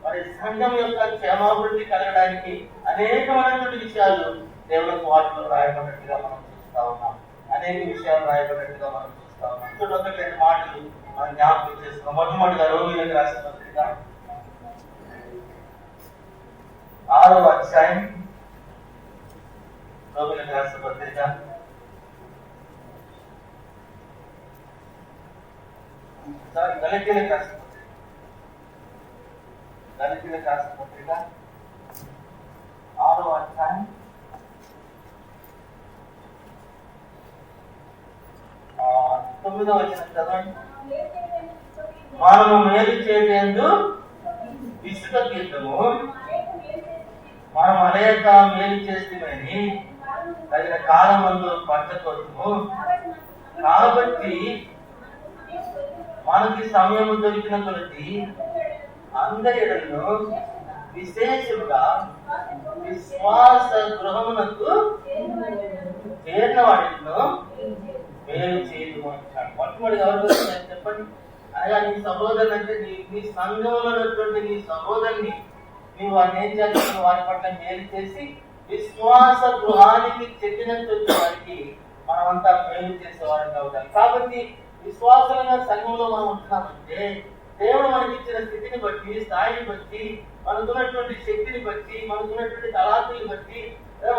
మరి సంఘం యొక్క క్షేమాభివృద్ధి కలగడానికి అనేకమైనటువంటి విషయాలు దేవునికి వాటిలో రాయబడినట్టుగా మనం చూస్తా ఉన్నాం. అనేక విషయాలు రాయబడినట్టుగా మనం చూస్తా ఉన్నాం. చూడండి, ఒకటి రెండు మాటలు మనం జ్ఞాపకం చేసుకున్నాం. మొట్టమొదటిగా రోమిలకు రాసిన పత్రిక 6వ అధ్యాయం. రోమిలకు రాసిన పత్రిక 6వ అధ్యాయం 9వ వచనం చదవండి. మనము మేలు చేయటందు విసుక గీతము, మనం అనేక మేలు చేస్తేమని తగిన కాలమందు పట్టకొద్దుము. కాబట్టి మనకి సమయం దొరికిన కొలది అందరి ఎడలను విశేషంగా విశ్వాస గృహమునకు చేరిన వాటిలో మేలు చేయదు అంటాడు. మొట్టమొదటి ఎవరు చెప్పండి? అనగా నీ సహోదరుని అంటే నీ సంఘంలో ఉన్నటువంటి నీ సహోదరుని నీవు వారిని ఏం చేస్తున్నావు? వారి పట్ల మేలు చేసి విశ్వాస గృహానికి చెందినటువంటి వారికి మనమంతా మేలు చేసేవారంగా ఉండాలి. కాబట్టి విశ్వాసంగా సంఘంలో మనం ఉంటున్నామంటే దేవుడు మనకి ఇచ్చిన స్థితిని బట్టి, స్థాయిని బట్టి, మనకున్నటువంటి శక్తిని బట్టి, మనకున్నటువంటి తలాంతులను బట్టి,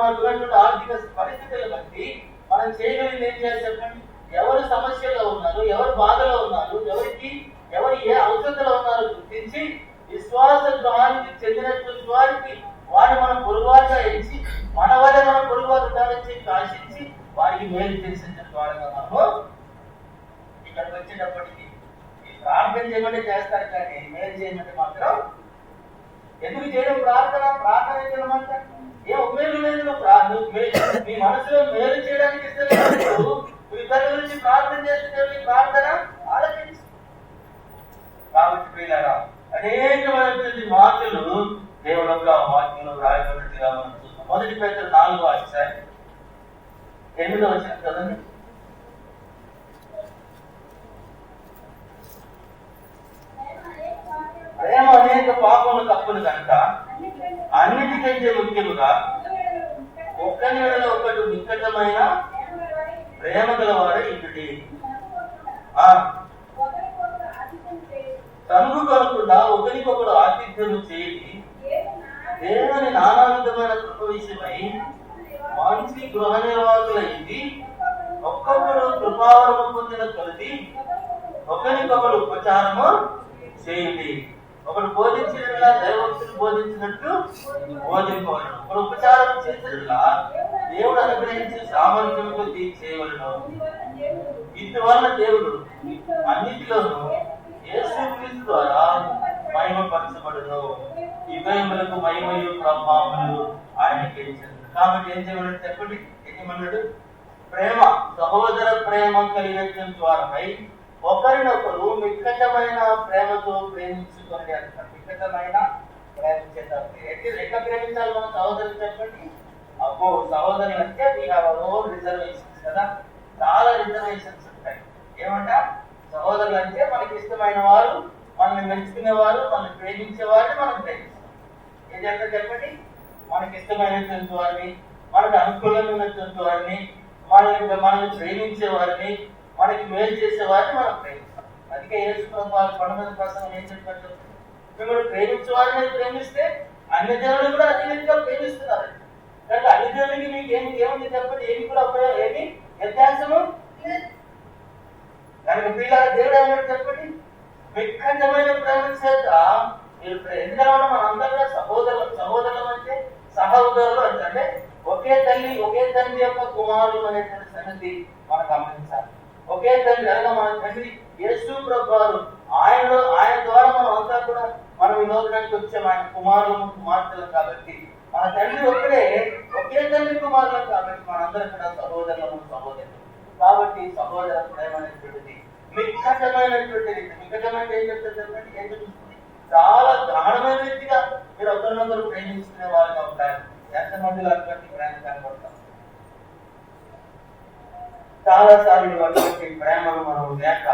మనకున్నటువంటి ఆర్థిక పరిస్థితులను బట్టి మనం చేయగలిగింది ఏం చేయాలి చెప్పండి? ఎవరు సమస్యలో ఉన్నారు, ఎవరు బాధలో ఉన్నారు, ఎవరు ఏ అవసరంలో ఉన్నారో గుర్తించి విశ్వాస గృహానికి చెందినటువంటి వారికి వారిని మనం పొరుగువారుగా ఎంచి మన వల్ల మనం పొరుగువారు ఉండాలని చెప్పి ఆశించి వారికి మేలు చేసే ద్వారంగా మనము ఇక్కడికి వచ్చేటప్పటికి ప్రార్థన చేయమంటే చేస్తారు, కానీ మేలు చేయమంటే మాత్రం ఎందుకు చేయడం? ప్రార్థన చేయమంట ఏం ఉపయోగం లేదు. మీ మనసులో మేలు చేయడానికి ఇష్టం, ఇతరుల గురించి ప్రార్థన చేస్తే ప్రార్థన ఆలోచించు. కాబట్టి ప్రియులారా, అనేకమైనటువంటి మాటలు దేవుని యొక్క వాక్యంలో రాయబడినట్టుగా మనం చూస్తాం. 1 పేతురు 4వ అధ్యాయం 8వ వచనం కదండి. ప్రేమ అనేక పాపములు తప్పులు కనుక అన్నిటికంటే ముఖ్యముగా ఒకరి ఒకటి నికటమైన ప్రేమ గలవారు ఇంటి తనుగు కాకుండా ఒకరికొకరు ఆతిథ్యం చేయి దేవుని నానా విధమైన కృప విషయమై మంచి గృహ నిర్వాహకులైంది ఒక్కొక్కరు కృపావరము పొందిన కొలది ఒకరికొకరు ఉపచారము చేయండి. ఒకడు బోధించినట్లా దైవభక్తులు బోధించినట్టు బోధింపవలను. ఒకడు ఉపచారం చేసినట్లా దేవుడు అనుగ్రహించి సామర్థ్యంతో చేయవలను. ఇందువల్ల దేవుడు అన్నిటిలోనూ యేసుక్రీస్తు ద్వారా మహిమపరచబడును. యుగములకు మహిమయు ప్రభావములు ఆయనకి ఇచ్చారు. కాబట్టి ఏం చేయమన్నాడు చెప్పండి? ఏమన్నాడు? ప్రేమ, సహోదర ప్రేమ కలిగినటువంటి వారమై ఒకరినొకరు మిక్కటమైన ప్రేమతో ప్రేమించుకోండి అంటారు. మిక్కటమైన ప్రేమించేటప్పుడు ఎట్లా ప్రేమించాలి మనం సహోదరులు చెప్పండి? అబ్బో, సహోదరులు అంటే we have our own reservations కదా, చాలా రిజర్వేషన్స్ ఉంటాయి. ఏమంట? సహోదరులు అంటే మనకి ఇష్టమైన వారు, మనల్ని మెచ్చుకునేవారు, మనల్ని ప్రేమించేవారిని మనం ప్రేమిస్తాం. ఏం చేస్తారు చెప్పండి? మనకి ఇష్టమైనటువంటి వారిని, మనకు అనుకూలంగా ఉన్నటువంటి వారిని, మనల్ని ప్రేమించే వారిని, మనకి మేలు చేసే వారిని మనం ప్రేమిస్తాం. అందుకే యేసు ప్రభువు కొండమీద ప్రసంగం ఏం చెప్పారు? మిమ్మల్ని ప్రేమించే వారిని ప్రేమిస్తే అన్ని జనులు కూడా అన్ని విధంగా ప్రేమిస్తున్నారు. కనుక అన్ని జనులకి మీకు ఏముంది చెప్పండి? ఏమి కూడా ఏమి వ్యత్యాసము లేదు. కనుక పిల్లల దేవుడు ఏమన్నా చెప్పండి? విఖండమైన ప్రేమ చేత మీరు ఎందుకంటే మన అందరూ కూడా కుమారులు అనేటువంటి సంగతి మనం గమనించాలి. ఒకే తండ్రి అనగా మన తండ్రి యేసు ప్రభువారు, ఆయన ద్వారా మనం అంతా కూడా మనం ఈ లోకానికి వచ్చాం. ఆయన కుమారులు కుమార్తెలు కాబట్టి మన తండ్రి ఒకే తండ్రి కుమారులు కాబట్టి మనందరం కూడా సహోదరులు సహోదరులు. కాబట్టి సహోదర ప్రేమ అనేటువంటిది మిక్కటమైనటువంటిది. మిక్కటమైన ఏం చెప్తుంది? ఏం చెప్తుంది? చాలా గాఢమైన రీతిగా మీరు ఒకరినొకరు ప్రేమించుకునే వారుగా ఉంటారు. ఎంతమందిలో అటువంటి ప్రేమ కనబడతాం? చాలా సార్లు అటువంటి ప్రేమను మనం లేక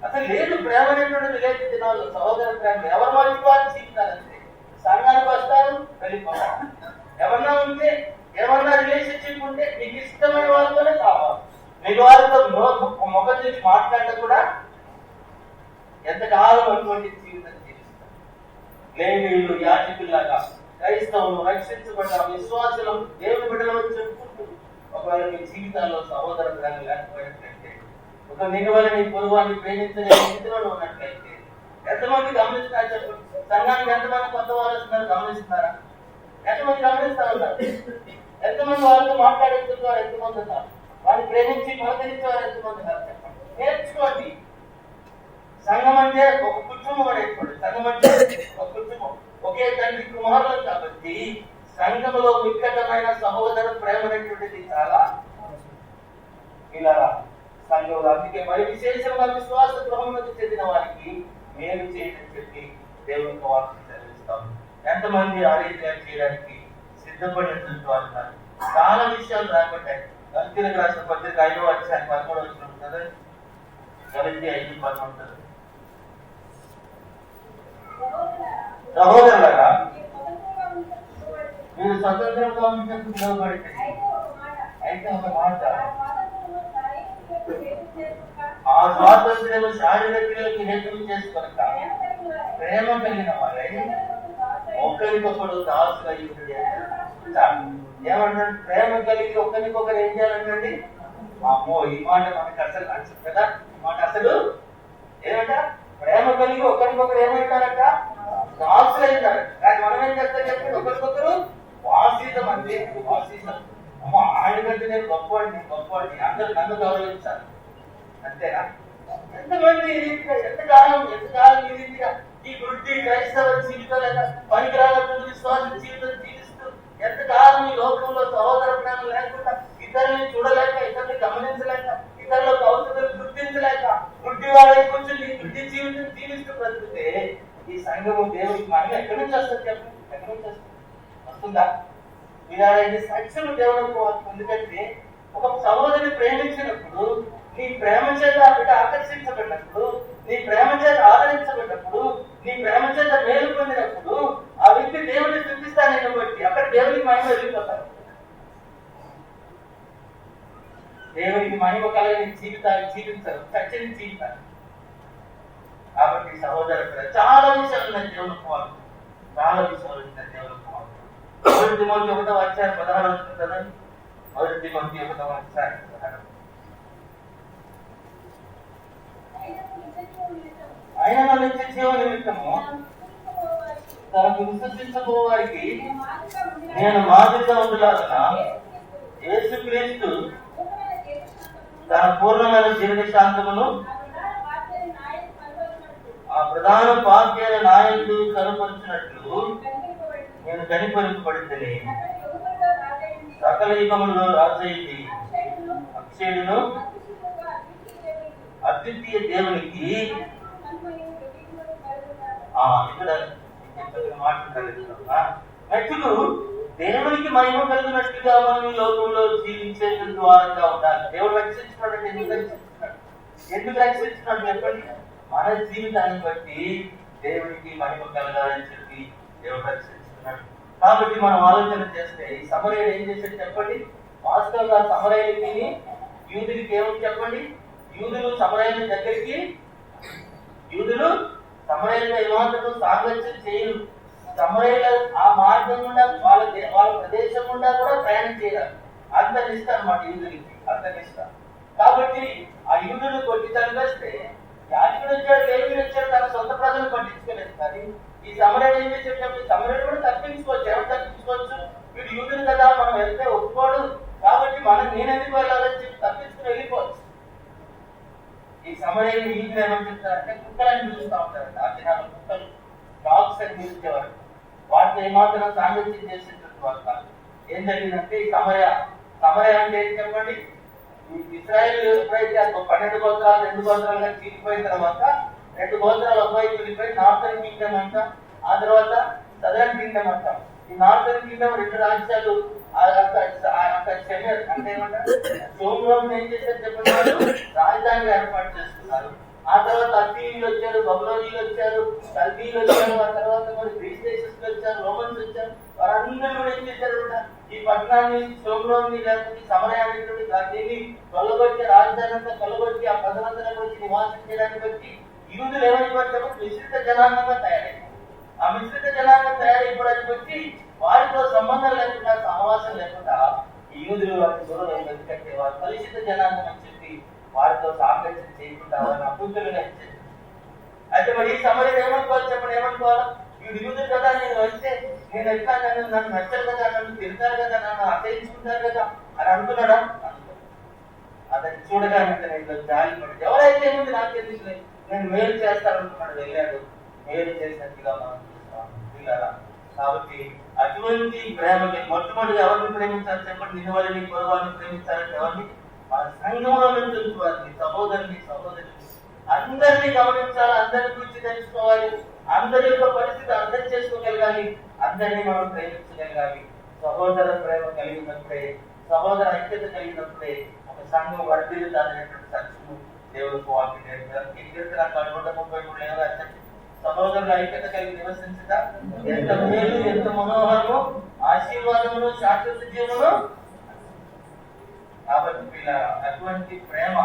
అసలు లేదు. ప్రేమ అనేటువంటిది లేదు దినాలు. సహోదర ప్రేమ ఎవరు మంచి వారు జీవితాలంటే సంఘానికి వస్తారు, వెళ్ళిపోతారు. ఎవరన్నా ఉంటే ఏమన్నా రిలేషన్షిప్ ఉంటే మీకు ఇష్టమైన వాళ్ళతోనే కావాలి. మీకు వాళ్ళతో ముఖం చూసి మాట్లాడటం కూడా ఎంతకాలం అటువంటి జీవితం జీవిస్తారు. లేవీయులు యాజకుల్లాగా క్రైస్తవులు రక్షించబడ్డ విశ్వాసులు దేవుని బిడ్డలు చెప్పుకుంటూ ఒకవేళ మీ జీవితాల్లో సహోదర ప్రేమ లేకపోయినట్లయితే, ఒక మిగవల నీ పొరువాన్ని ప్రేమించని స్థితిలో ఉన్నట్లయితే ఎంతమంది గమనిస్తున్నారు చెప్పండి? సంఘానికి ఎంతమంది కొత్త వాళ్ళు వస్తున్నారు గమనిస్తున్నారా? ఎంతమంది గమనిస్తా ఉన్నారు? ఎంతమంది వాళ్ళతో మాట్లాడేస్తున్నారు? ఎంతమంది ఉన్నారు? వారిని ప్రేమించి పలకరించే వారు ఎంతమంది ఉన్నారు చెప్పండి? నేర్చుకోండి. సంఘం అంటే ఒక కుటుంబం అనేటువంటి, సంఘం అంటే ఒక కుటుంబం, ఒకే తండ్రి కుమారులు కాబట్టి సంఘంలో మిక్కటమైన సహోదర ప్రేమ అనేటువంటిది చాలా ఇలా సంఘంలో. అందుకే మరి విశేషంగా విశ్వాస గృహంలోకి చెందిన వారికి మేలు చేయడం చెప్పి దేవునికి వాక్యం చదివిస్తాం. ఎంతమంది ఆ రీతిగా చేయడానికి సిద్ధపడినటువంటి వారు ఉన్నారు. చాలా విషయాలు రాబట్టాయి. గలితీయులకు రాసిన పత్రిక 5వ అధ్యాయం 13వ వచనం ఉంటుంది. గలితీ 5:13. సహోదరులారా, మీరు స్వతంత్రంగా ఉన్నందుకు పిలువబడితే అయితే ఒక మాట, ఆ స్వాతంత్ర్యం శారీరక క్రియలకు హేతువు చేసుకొనక ప్రేమ కలిగిన వారై ఒకరికొకడు దాసులు అయ్యుండి. ఏమంటారు? ప్రేమ కలిగి ఒకరికొకరు ఏం చేయాలంటండి? అమ్మో, ఈ మాట మనకు అసలు నచ్చదు కదా. ఈ మాట అసలు ఏమంట? ప్రేమ కలిగి ఒకరికొకరు ఏమంటారంట? దాసులు అవుతారు. కానీ మనం ఏం చేస్తాం చెప్పండి? ఒకరికొకరు వాసీతం అంటే వాసీతం. అమ్మ ఆయనకంటే నేను గొప్పవాడిని అందరూ నన్ను గౌరవించాలి, అంతేనా? ఎంతమంది ఎంతకాలం ఈ రీతిగా ఈ వృద్ధి క్రైస్తవ జీవితం పనికిరానటువంటి విశ్వాస జీవితం జీవిస్తూ ఎంతకాలం ఈ లోకంలో సహోదర ప్రేమ లేకుండా, ఇతరులని చూడలేక, ఇతరుని గమనించలేక, ఇతరులకు అవసరం గుర్తించలేక వృద్ధి వాడే కొంచెం ఈ వృద్ధి జీవితం జీవిస్తూ బ్రతికితే ఈ సంఘము దేవుడికి మనం ఎక్కడి నుంచి వస్తుంది చెప్పండి? ఎక్కడి నుంచి వస్తుందా? ఇలాంటి సాక్ష్యం దేవుడు. ఎందుకంటే ఒక సహోదరిని ప్రేమించినప్పుడు, నీ ప్రేమ చేత ఆ బిడ్డ ఆకర్షించబడినప్పుడు, నీ ప్రేమ చేత ఆదరించబడినప్పుడు, నీ ప్రేమ చేత మేలు పొందినప్పుడు ఆ వ్యక్తి దేవుడిని చూపిస్తానని బట్టి అక్కడ దేవునికి మహిమ వెళ్ళిపోతారు. దేవునికి మహిమ కలిగిన జీవితాలు జీవించారు, చచ్చని జీవితాలు. కాబట్టి సహోదరు చాలా విషయాలు ఉన్నాయి దేవునికి వాళ్ళు, చాలా విషయాలు ఉన్నాయి దేవునికి వాళ్ళు. 1 తిమోతి 1వ అధ్యాయం 16 వస్తుంది కదండి. 1 తిమోతి 1వ అధ్యాయం 16. ఆయన నిత్య జీవ నిమిత్తము తనకు విశ్వసించబోవారికి నేను మాదిరిగా ఉండాలన్న యేసుక్రీస్తు తన పూర్ణమైన జీవన శాంతమును ఆ ప్రధాన పాత్ర నాయందు కనుపరిచినట్లు నేను కనిపరింపబడితే సకల యుగములో రాజైంది అక్షయుడును అద్వితీయ దేవునికి ఇక్కడ మాట్లాడుతున్నా దేవునికి మహిమ కలిగినట్టుగా మనం ఈ లోకంలో జీవించే ద్వారంగా ఉండాలి. దేవుడు రక్షించినాడు. ఎందుకు రక్షించినాడు చెప్పండి? మన జీవితాన్ని బట్టి దేవుడికి మహిమ కలగాలని చెప్పి దేవుడు రక్షించుకున్నాడు. కాబట్టి మనం ఆలోచన చేస్తే ఈ సమరయుడు ఏం చేశాడు చెప్పండి? వాస్తవంగా సమరయుడికి యూదులకి ఏమని చెప్పండి? యూదులు సమరయుని దగ్గరికి, యూదులు సమరయులు ఏమాత్రం సాంగత్యం చేయరు. సమరయుల ఆ మార్గం గుండా వాళ్ళ ప్రదేశం గుండా కూడా ప్రయాణం చేయరు. అంత నిష్ట అన్నమాట యూదులకి, అంత నిష్ట. కాబట్టి ఆ యూదులు కొట్టి చనివేస్తే యాజకుడు వచ్చాడు, లేవీయుడు వచ్చాడు, తన సొంత ప్రజలు పట్టించుకోలేదు. కానీ ఈ సమరయుడు ఏం చేసేటప్పుడు సమరయుడు కూడా తప్పించుకోవచ్చు. ఎవరు తప్పించుకోవచ్చు? వీడు యూదులు కదా, మనం వెళ్తే ఒప్పుకోడు. కాబట్టి నేనెందుకు ఏమాత్రం సాంగత్యం చేసేటువంటి వారు కాదు. ఏం జరిగిందంటే ఈ సమయ అంటే ఏం చెప్పండి, ఈ ఇశ్రాయేలు ఎప్పుడైతే 12 గోత్రాలు 2 గోత్రాలుగా చీలిపోయిన తర్వాత 2 గోత్రాలు ఒకవైపు వెళ్ళిపోయి నార్థన్ కింగ్డమ్ అంట, ఆ తర్వాత సదరన్ కింగ్డమ్ అంట. ఈ నార్థన్ కింగ్డమ్ 2 రాజ్యాలు అంటే ఏమంటారు, సోమ్రోన్ ఏం చేశారు చెప్పండి, రాజధానిగా ఏర్పాటు చేసుకున్నారు. ఆ తర్వాత అస్సీయులు వచ్చారు, బబులోనీయులు వచ్చారు, కల్దీయులు వచ్చారు, ఆ తర్వాత మరి గ్రీస్ దేశస్తులు వచ్చారు, రోమన్స్ వచ్చారు. వారందరూ కూడా ఏం చేశారు, ఈ పట్టణాన్ని సోమ్రోని లేకపోతే సమరయాన్ని దీన్ని కొల్లగొట్టి రాజధాని అంతా కొల్లగొట్టి ఆ ప్రజలందరూ వచ్చి నివాసం చేయడానికి వచ్చి యూదులు ఏమైపోతే మిశ్రిత జనాంగంగా తయారైంది. ఆ మిశ్రిత జనాంగం తయారైపోవడానికి వచ్చి వారితో సంబంధం లేకుండా సహవాసం లేకుండా ఈ యూదులు వారికి దూరం ఎందుకంటే వారు కలుషిత జనాంగం అని చెప్పి వారితో సాంగత్యం చేయకుండా వారిని అభివృద్ధులుగా ఇచ్చారు. అయితే మరి ఈ సమయం ఏమనుకోవాలి చెప్పండి, ఏమనుకోవాలి, వీడు యూదులు కదా, నేను వస్తే నేను ఎట్లా నన్ను నచ్చరు కదా, నన్ను తిడతారు కదా, నన్ను అసహించుకుంటారు కదా అని అనుకున్నాడా? అతన్ని చూడడానికి జాలి పడి ఎవరైతే ఏముంది నాకు ఎందుకు, నేను మేలు చేస్తాననుకున్నాడు, వెళ్ళాడు, మేలు చేసినట్టుగా మనం చూస్తాం. కాబట్టి అటువంటి ప్రేమకి మొట్టమొదటి ఎవరిని ప్రేమించాలి చెప్పండి, నిన్ను వాళ్ళని పూర్వాన్ని ప్రేమించాలంటే ఎవరిని? మన సంఘంలో నుంచి వారిని, సహోదరుని అందరినీ గమనించాలి, అందరిని గురించి తెలుసుకోవాలి, అందరి యొక్క పరిస్థితి అర్థం చేసుకోగలగాలి, అందరినీ మనం ప్రేమించగలగాలి. సహోదర ప్రేమ కలిగినప్పుడే, సహోదర ఐక్యత కలిగినప్పుడే ఒక సంఘం వర్ధిల్లుతాదనేటువంటి సత్యము దేవుడికి వాక్యం నేర్పారు. ఈ కీర్తన 133 సహోదరుల ఐక్యత కలిగి నివసించట ఎంత మేలు, ఎంత మనోహరము, ఆశీర్వాదమును, శాశ్వత జీవమును. కాబట్టి పిల్లరా, అటువంటి ప్రేమ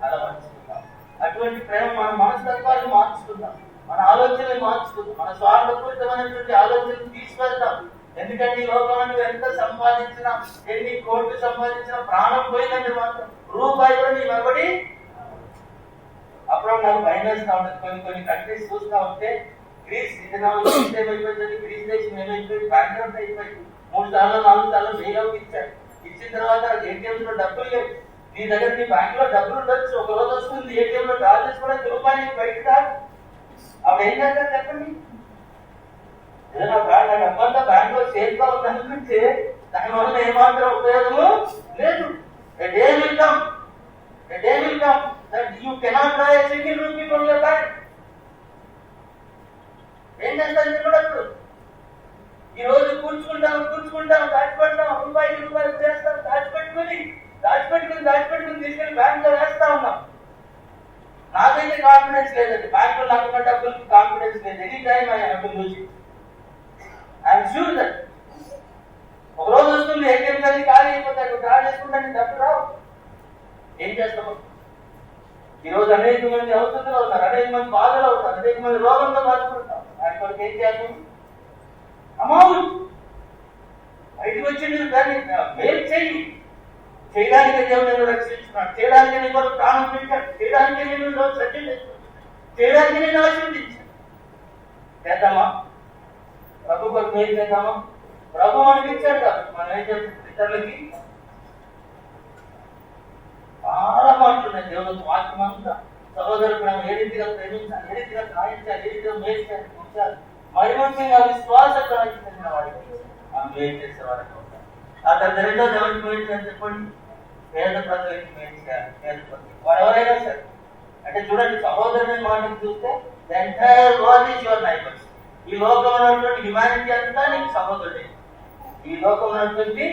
అలవర్చుకుందాం. అటువంటి ప్రేమ మన మనస్తత్వాన్ని మార్చుకుందాం, మన ఆలోచనలు మార్చుకుందాం, మన స్వార్థపూరితమైనటువంటి ఆలోచనలు తీసుకెళ్తాం. ఎందుకంటే ఈ లోకంలో ఎంత సంపాదించినా, ఎన్ని కోట్లు సంపాదించినా ప్రాణం పోయిందంటే మాత్రం రూపాయి కూడా నీ వెంబడి. అప్పుడు నాకు భయం వేస్తా ఉంటుంది. కొన్ని కంట్రీస్ చూస్తా ఉంటే గ్రీస్ ఏమైపోయింది, గ్రీస్ దేశం ఏమైపోయింది, బ్యాంక్రప్ట్ అయిపోయింది. 3 సార్లు 4 సార్లు బెయిల్అవుట్ ఇచ్చాడు. ఇచ్చిన తర్వాత ఏటీఎం లో డబ్బులు లేవు. నీ దగ్గర నీ బ్యాంక్ లో డబ్బులు ఉండొచ్చు, ఒక రోజు వస్తుంది ఏటీఎం లో డ్రా చేసుకోవడానికి రూపాయలు బయట కాదు. అప్పుడు ఏం చేస్తారు చెప్పండి, ఏదైనా డబ్బంతా బ్యాంక్ లో సేఫ్ గా ఉందనుకుంటే దానివల్ల ఏమాత్రం ఉపయోగము లేదు. A day will come that you cannot draw a single rupee from your bank. ఏం చేస్తారు చెప్పండి, ఈ రోజు కూర్చుకుంటాం దాచిపెడతాం, రూపాయలు చేస్తాం, దాచిపెట్టుకుని తీసుకెళ్ళి బ్యాంక్ లో వేస్తా ఉన్నాం. నాకైతే కాన్ఫిడెన్స్ లేదండి, బ్యాంక్ లో నాకు డబ్బులకి కాన్ఫిడెన్స్ లేదు. Any time I have to lose it. I'm sure that ఒక రోజు వస్తుంది ఏటీఎం తల్లి ఖాళీ అయిపోతాడు, డ్రా చేసుకుంటాను, డబ్బులు రావు. ఏం చేస్తాము? ఈ రోజు అనేక మంది అవసరాలు అవుతారు, అనేక మంది బాధలు అవుతారు, అనేక మంది రోగంలో బాధపడతాం. ఆయన కొరకు ఏం చేయాలి? అమౌంట్ బయటకు వచ్చింది దాన్ని మేలు చేయడానికి దేవుడు రక్షించుకున్నాడు, చేయడానికి నీ కొరకు ప్రాణం పెట్టాడు, చేయడానికి నేను సత్యం చేయడానికి నేను ఆశీర్వదించాను. చేద్దామా? ప్రభు కొరకు మేలు చేద్దామా? ప్రభు మనకి ఇచ్చాడు కాదు, మనం ఏం చేస్తాం ఇతరులకి చాలా మాటలు ఉన్నాయి. దేవుడు వాక్యం అంతా సహోదరు ప్రేమ ఏ రీతిగా ప్రేమించాలి, ఏ రీతిగా సాయించాలి, ఏ రీతిగా మేలు చేయాలి, మరి ముఖ్యంగా విశ్వాసంగా చెందిన వాడికి మేలు చేసేవాడికి ఉంటారు. ఆ తర్వాత రెండోది ఎవరికి మేలు చేయాలి చెప్పండి? పేద ప్రజలకి మేలు చేయాలి. పేద ప్రజలు వారు ఎవరైనా సరే, అంటే చూడండి, సహోదరుని మాటను చూస్తే the entire world is your neighbours. ఈ లోకంలో ఉన్నటువంటి హ్యుమానిటీ అంతా నీకు సహోదరుడే. ఈ లోకంలో ఉన్నటువంటి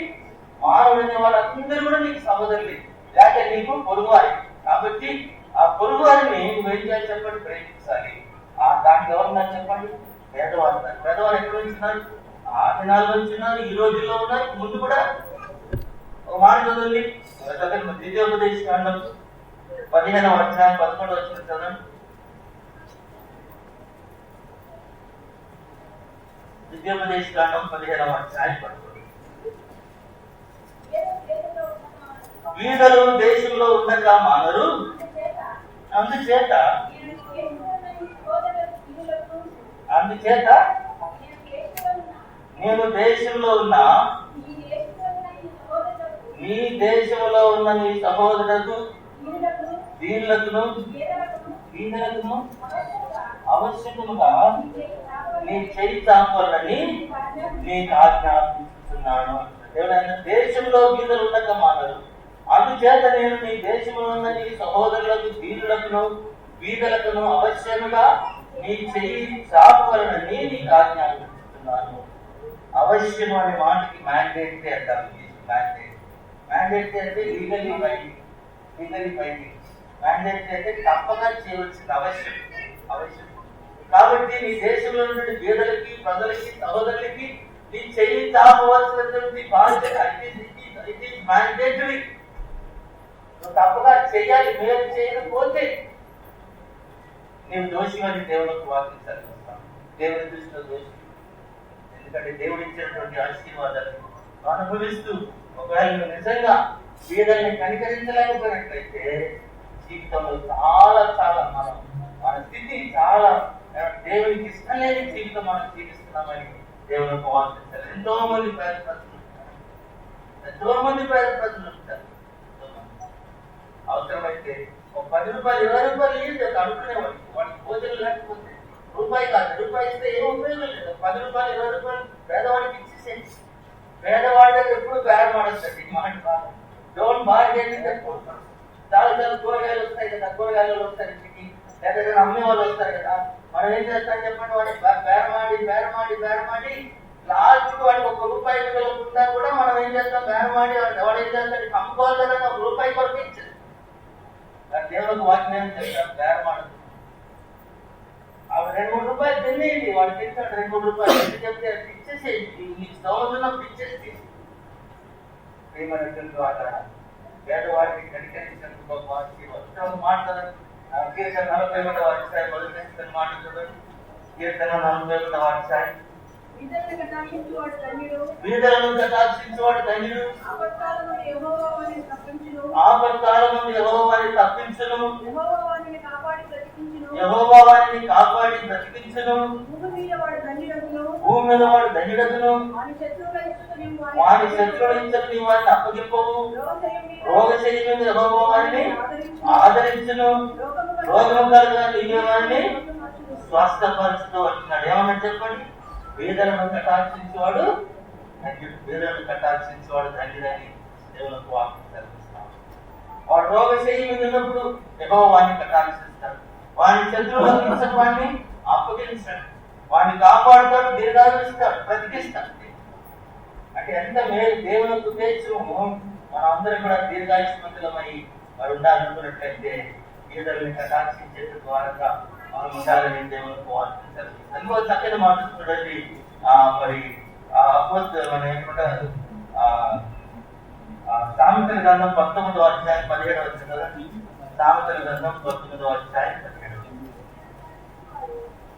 మానవుడైన వాళ్ళందరూ కూడా నీకు సహోదరులే, లేక నీకు పొరుగువారి. కాబట్టి ఆ పొరుగువారిని నువ్వేం చేయాలి చెప్పండి? ప్రేమించాలి. దానికి ఎవరున్నారు చెప్పండి? పేదవాళ్ళు. పేదవాళ్ళు ఎక్కడ ఉంచున్నారు? ఆ దినాల్లో ఉంచున్నారు, ఈ రోజుల్లో ఉన్నారు, ముందు కూడా. ఒక మాట చదవండి, ద్వితీయోపదేశకాండం 15వ అధ్యాయం 11వ వచనం చదవండి. ద్వితీయోపదేశకాండం 15వ అధ్యాయం 11. వీధులు దేశంలో ఉండగా మానరు, అందుచేత నేను దేశంలో ఉన్న నీ దేశంలో ఉన్న నీ సహోదరులకు దీనులకును అవశ్యకముగా నీ చేయి చాపాలని నీకు ఆజ్ఞాపించుతున్నాను. ఎవరైనా దేశంలో బీదలు ఉండక మానరు, అందుచేత నేను నీ దేశంలో ఉన్న నీ సహోదరులకు బీదలకును అవశ్యముగా నీ చెయ్యి చాపవలనని నీకు ఆజ్ఞాపించుతున్నాను. అవశ్యము అనే మాటకి మ్యాండేటరీ అంటారు. మ్యాండేటరీ అంటే లీగలీ బైండింగ్. మ్యాండేటరీ అంటే తప్పగా చేయవలసిన అవశ్యం. కాబట్టి నీ దేశంలో ఉన్నటువంటి బీదలకి, ప్రజలకి, సహోదరులకి నీ చెయ్యి చాపవలసినటువంటి బాధ్యత ఇట్ ఈస్ మ్యాండేటరీ. నువ్వు తప్పగా చెయ్యాలి. మేలు చేయకపోతే నేను దోషిగాని దేవునికి వాక్యం చదివిస్తాను. దేవుని దృష్టిలో దోషి. ఎందుకంటే దేవుడు ఇచ్చినటువంటి ఆశీర్వాదాలు అనుభవిస్తూ ఒకవేళ నువ్వు నిజంగా బీదల్ని కనికరించలేకపోయినట్లయితే జీవితంలో చాలా మన స్థితి చాలా దేవునికి ఇష్టం లేని జీవితం మనం జీవిస్తున్నామని దేవునికి వాక్యం చదివి ఎంతో మంది పేద ప్రజలు ఉంటారు. అవసరమైతే ఒక 10 రూపాయలు 20 రూపాయలు ఇస్తే అడుగుకునేవాడు. వాడికి భోజనం లేకపోతే రూపాయి కాదు, రూపాయి ఇస్తే ఏం ఉపయోగం లేదు. 10 రూపాయలు 20 రూపాయలు పేదవాడికి ఇచ్చేసేయండి. పేదవాడి దగ్గర ఎప్పుడు బేరమాడొస్తుంది. మాట don't bargain with the poor. చాలా కూరగాయలు వస్తాయి కదా, కూరగాయలు వస్తాయి ఇంటికి, లేదా అమ్మే వాళ్ళు వస్తారు కదా. మనం ఏం చేస్తాం చెప్పండి, వాడిని బేరమాడి లాస్ట్ వాడికి 1 రూపాయి మిగలకుండా కూడా మనం ఏం చేస్తాం, బేరమాడి వాడు ఏం చేస్తాడు, అమ్ముకోవాలి కదా, 1 రూపాయి కొరకు ఇచ్చాడు. దేవునికి వాక్యం చెప్తాం, బేరమాడదు. ఆవిడ 2-3 రూపాయలు తినేయండి, వాడు తింటాడు. 2-3 రూపాయలు చెప్తే ఇచ్చేసేయండి. నీకు సంవత్సరం ఇచ్చేసి ప్రేమటువంటి వాట పేదవాడిని కనికరించినందుకు గొప్ప ఆశీర్వాదం. మాట్లాడారు కీర్తన 41వ అధ్యాయం మొదటి మాట చూడండి. కీర్తన 41వ అధ్యాయం. బీదలను కటాక్షించువాడు ధన్యుడు. ఆపత్కాలమందు యెహోవా వారిని తప్పించును. యెహోవా వారిని కాపాడి బ్రతికించును. భూమి మీద వాడు ధన్యుడగును. వారి శత్రువుల ఇంతకు నీ వారిని అప్పగింపవు. రోగశయ్యము యెహోవా వారిని ఆదరించును. రోగము కలుగున నీవే వారిని స్వస్థపరుస్తూ అంటున్నాడు. ఏమన్నా చెప్పండి, బీదలను కటాక్షించేవాడు ధన్యుడని దేవునికి వాక్యం చదివిస్తాడు. వాడు రోగశయ్య మీద ఉన్నప్పుడు యెహోవా వారిని కటాక్షిస్తాడు. వాడిని శత్రువులకు ఇంతకు వాడిని అప్పగించాడు. వాడిని కాపాడుతాడు, దీర్ఘాయుస్తాడు, బ్రతికిస్తాడు. అంటే ఎంత మేలు దేవునికి ఉద్దేశము. మనం అందరం కూడా దీర్ఘాయుష్మంతులమై మరి ఉండాలనుకున్నట్లయితే బీదల్ని కటాక్షించే ద్వారా మనం ఉండాలని దేవునికి వాక్యం చదివిస్తాడు. ఇంకో చక్కని మాట చూడండి. మరి మన ఏమంటారు, సామెతల గ్రంథం 19వ అధ్యాయం 17వ వచ్చింది కదా. సామెతల గ్రంథం 19వ అధ్యాయం 17.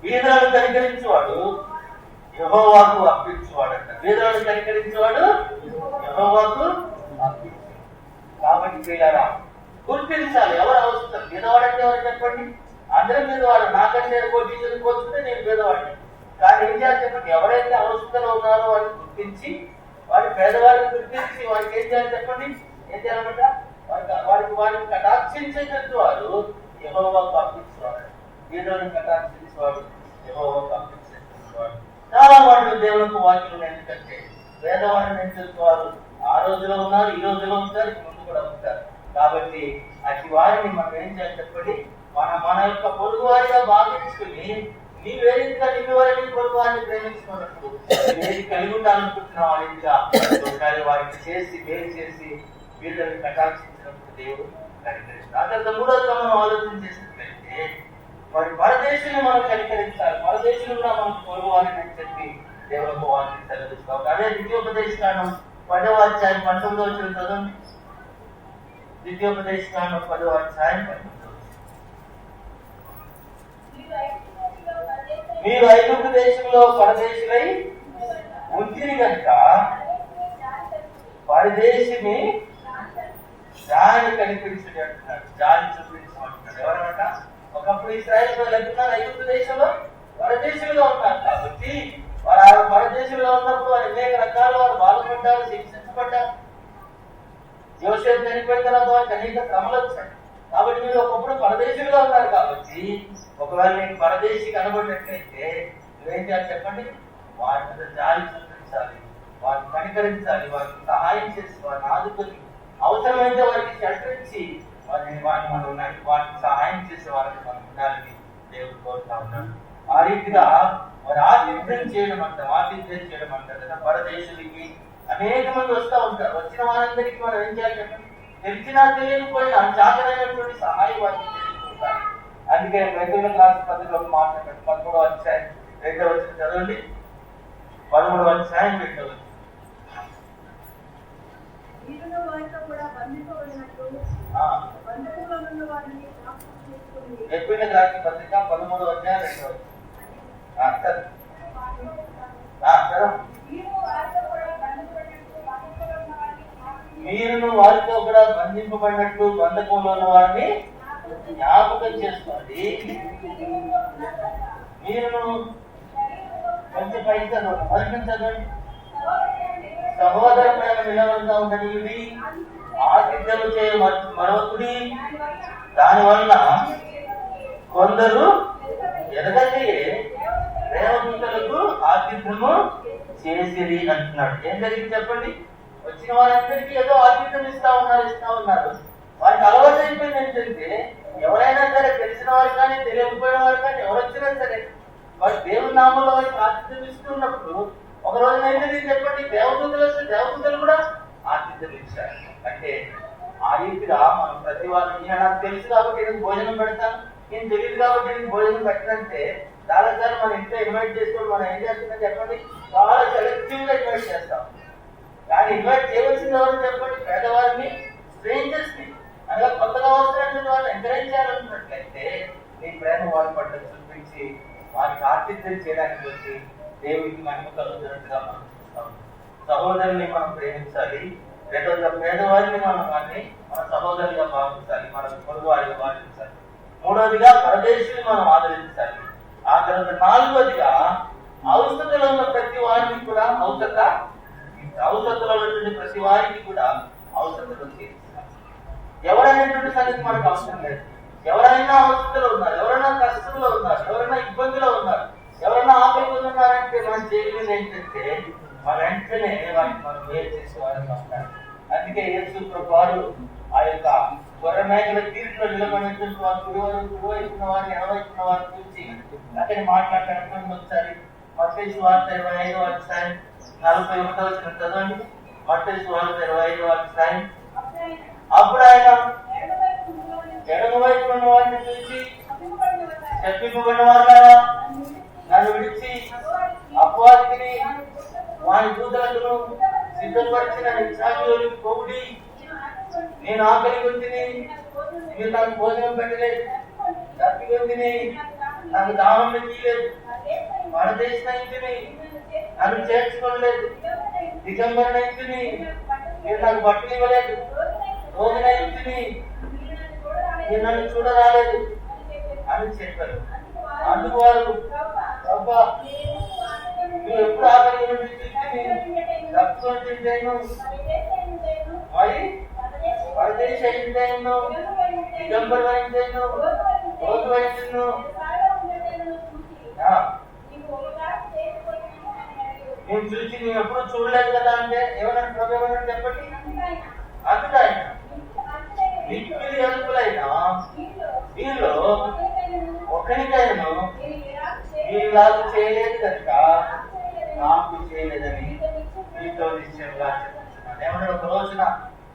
బీదలను కనికరించేవాడు యెహోవాకు అర్పించేవాడంట. బీదలను కనికరించేవాడు యెహోవాకు అర్పించు. కాబట్టి ప్రియులారా, గుర్తించాలి ఎవరు అవసరం. బీదవాడంటే ఎవరు చెప్పండి, అందరి మీద వాడు. నాకంటే కోటీసులు పోతుంటే నేను బీదవాడిని. కానీ ఏం చేయాలి చెప్పండి, ఎవరైతే అవసరంలో ఉన్నారో వాడిని గుర్తించి, వాడి పేదవాడిని గుర్తించి వాడికి ఏం చేయాలి చెప్పండి, ఏం చేయాలన్నమాట, వాడిని కటాక్షించేటట్టు వాడు యెహోవాకు అర్పించేవాడు. బీదలను కటాక్షించేవాడు యెహోవాకు అర్పించేవాడు. చాలా వాళ్ళు దేవునికి వాక్యం. ఎందుకంటే పేదవాడిని ఎంచుకోవాలి. ఆ రోజులో ఉన్నారు, ఈ రోజులో ఉంటారు, ముందు కూడా ఉంటారు. కాబట్టి అటు వారిని మనం ఏం చేయాలి చెప్పండి, మన యొక్క పొరుగు వారిగా భావించుకుని, నీవే రీతిగా నిన్ను వారిని పొరుగు వారిని ప్రేమించుకున్నప్పుడు ఏది కలిగి ఉండాలనుకుంటున్న వారిగా వారికి చేసి మేలు చేసి వీళ్ళని కటాక్షించినప్పుడు దేవుడు కనికరిస్తాడు. ఆ తర్వాత మూడోదిగా మనం ఆలోచన చేసినట్లయితే మరి పరదేశుని మనం కనికరించాలి. పరదేశులు కూడా మనకు పొరుగు వారిని అని చెప్పి దేవులకు వారిని సెలవిస్తాం. అదే ద్వితీయోపదేశకాండం 10వ అధ్యాయం 19వ వచనం చదవండి. ద్వితీయోపదేశకాండం 10వ అధ్యాయం 19వ. మీరు ఐగుప్తు దేశంలో పరదేశులై ఉంచిరి కనుక పరదేశిని జాలి కనిపించండి అంటున్నాడు. జాలి చూపించమంటున్నాడు. ఎవరన్నమాట, ఒకప్పుడు ఇశ్రాయేలు ప్రజలు అంటున్నారు ఐగుప్తు దేశంలో పరదేశులుగా ఉన్నారు. కాబట్టి వారు పరదేశులుగా ఉన్నప్పుడు వారు అనేక రకాలు వారు బాధపడ్డారు, శిక్షించబడ్డారు. యోసేపు చనిపోయిన తర్వాత వారికి అనేక శ్రమలు వచ్చాయి. కాబట్టి మీరు ఒకప్పుడు పరదేశులుగా ఉన్నారు. కాబట్టి ఒకవేళ నీకు పరదేశి కనబడినట్లయితే నువ్వేం చేయాలి చెప్పండి, వారి మీద జాలి చూపించాలి. కనికరించాలి, వారికి సహాయం చేసి వారిని ఆదుకొని అవసరమైతే వారికి షెల్టర్ ఇచ్చి వారిని వాటికి సహాయం చేసే వారికి మనం ఉండాలని దేవుడు కోరుతా ఉన్నాడు. ఆ రీతిగా వారి ఆతిథ్యం చేయడం అంటారు కదా. పరదేశులకి అనేక మంది వస్తూ ఉంటారు. వచ్చిన వారందరికీ మనం ఏం చేయాలి చెప్పండి? తెలిసినా తెలియకపోయినా చాకరైనటువంటి సహాయం వారికి చేస్తుంటారు. అందుకే 2వ క్లాస్ పద్ధతిలో మాట్లాడారు. 13వ అధ్యాయం 2వ వచనం చదవండి. 13వ అధ్యాయం 2వ వచనం. 2వ క్లాస్ పత్రిక 13వ అధ్యాయం 2వ వచనం. మీరును వారితో కూడా బంధింపబడినట్లు బంధకంలో ఉన్న వారిని జ్ఞాపకం చేసుకోండి. మీరును కొంచెం పైకి చదవండి. సహోదర ప్రేమ నిలవడంగా ఉండనివి, ఆతిథ్యము చేయ మరొకటి, దానివల్ల కొందరు ఎదగలి ప్రేమదూతలకు ఆతిథ్యము చేసిరి అంటున్నాడు. ఏం జరిగింది చెప్పండి? వచ్చిన వారందరికీ ఏదో ఆతిథ్యం ఇస్తా ఉన్నారు. వారికి అలవాటు అయిపోయింది ఏంటంటే, ఎవరైనా సరే తెలిసిన వారు కానీ తెలియకపోయిన వారు కానీ ఎవరు వచ్చినా సరే వారి దేవుని నామంలో వారికి ఆతిథ్యం ఇస్తున్నప్పుడు ఒక రోజున ఏంటంటే చెప్పండి, దేవదూతలు వస్తే దేవదూతలు కూడా ఆతిథ్యం ఇచ్చారు. అంటే ఆ రీతిగా మనం ప్రతి వారిని నాకు తెలుసు కాబట్టి నేను భోజనం పెడతాను, నేను తెలియదు కాబట్టి నేను భోజనం పెట్టనంటే చాలాసార్లు మన ఇంట్లో ఇన్వైట్ చేసుకోవడం మనం ఏం చేస్తుందని చెప్పండి, చాలా సెలెక్టివ్ గా ఇన్వైట్ చేస్తాం. కానీ ఇన్వైట్ చేయవలసింది ఎవరు చెప్పండి? పేదవారిని, స్ట్రేంజర్స్ ని, అనగా కొత్తగా వస్తున్నటువంటి వాళ్ళని ఎంకరేజ్ చేయాలనుకున్నట్లయితే నీ ప్రేమ వారి పట్ల చూపించి వారికి ఆతిథ్యం చేయడానికి వచ్చి దేవుడికి మహిమ కలుగుతున్నట్టుగా మనం చూస్తాం. సహోదరుని మనం ప్రేమించాలి. రెండోదిగా పేదవారిని మన సహోదరులుగా భావించాలి, మన పొరుగు వారిగా భావించాలి. మూడవదిగా పరదేశుని మనం ఆదరించాలి. ఆ తర్వాత 4వదిగా అవసరతలో ఉన్న ప్రతి వారికి కూడా అవసరతలో ఉన్నటువంటి ప్రతి వారికి కూడా అవసరతలు తీర్చాలి. ఎవరైనటువంటి సంగతి మనకు అవసరం లేదు. ఎవరైనా అవసరతలో ఉన్నారు, ఎవరైనా కష్టంలో ఉన్నారు, ఎవరైనా ఇబ్బందిలో ఉన్నారు, ఎవరైనా ఆపైపోయి ఉన్నారంటే మనం చేయలేదు ఏంటంటే మన వెంటనే వారికి మనం వేరు చేసే వారికి ఉంటారు. అందుకే యేసు ప్రభువారు ఆ యొక్క గొర్రె మేకల తీర్పులో నిలబడినటువంటి వారు కుడివైపున్న వారిని ఎడవైపున్న వారిని చూసి అతని మాట్లాడటానికి ఒకసారి మత్తయి సువార్త 25వ అధ్యాయం 41వ వచనం చదవండి. మత్తయి సువార్త 25వ అధ్యాయం. అప్పుడు ఆయన ఎడమవైపు ఉన్న వారిని చూసి, చెప్పింపబడిన వారులారా, నన్ను విడిచి అపవాదిని వారి దూతలను సిద్ధపరిచిన నిత్యాగ్నిలోకి పోవుడి. నేను ఆకలి కొంటిని, మీరు నాకు భోజనం పెట్టలేదు, తప్పి కొంటిని, నాకు దాహం తీయలేదు, పరదేశిని, నన్ను చేర్చుకోలేదు, దిగంబరనైతిని, మీరు నాకు బట్టలు ఇవ్వలేదు, రోగినైతిని, మీరు నన్ను చూడరాలేదు అని చెప్పారు. అందుకు వారు, అబ్బా నువ్వు ఎప్పుడు ఆకలి నుండి తప్పుకొని తింటాను, మరి పరదేశ అయింటాను, దిగంబరం అయింటాను, రోజు అయింటాను, నేను చూసి నేను ఎప్పుడు చూడలేదు కదా అంటే ఏమన్నా ప్రభావం చెప్పండి. అందుకు ఆయన మిక్కిలి అల్పులైనా వీళ్ళు ఒకరికైనా వీళ్ళకు చేయలేదు కనుక నాకు చేయలేదని మీతో నిశ్చయంగా చెప్తున్నాను. ఏమన్నా ఒక రోజున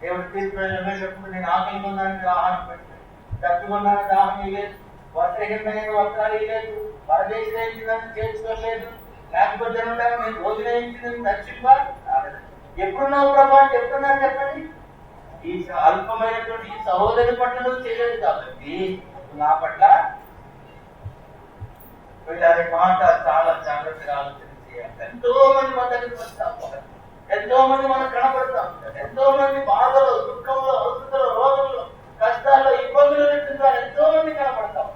దేవుడు తీర్పు చెప్పినప్పుడు నేను ఆకలి కొన్నాను, ఆహారం పెట్టాను, తప్పుకున్నాను, దాహం ఇవ్వలేదు, వస్త్రహీనమైన వస్త్రాలు ఇవ్వలేదు, పరదేశం చేసుకోలేదు, లేకపోతే నేను రోజున నచ్చిందా ఎప్పుడున్నావు ప్రభా చెప్తున్నాను చెప్పండి. ఈ అల్పమైనటువంటి ఈ సహోదరి పట్ల నువ్వు చేయలేదు కాబట్టి నా పట్ల వీళ్ళ మాట చాలా జాగ్రత్తగా ఆలోచన చేయాలి. ఎంతో మంది మన దగ్గరికి వస్తాం, ఎంతో మంది మనకు కనపడతాం, ఎంతో మంది బాధలో, దుఃఖంలో, అవసరంలో, రోగంలో, కష్టాల్లో, ఇబ్బందులు ఎంతో మంది కనపడతాం.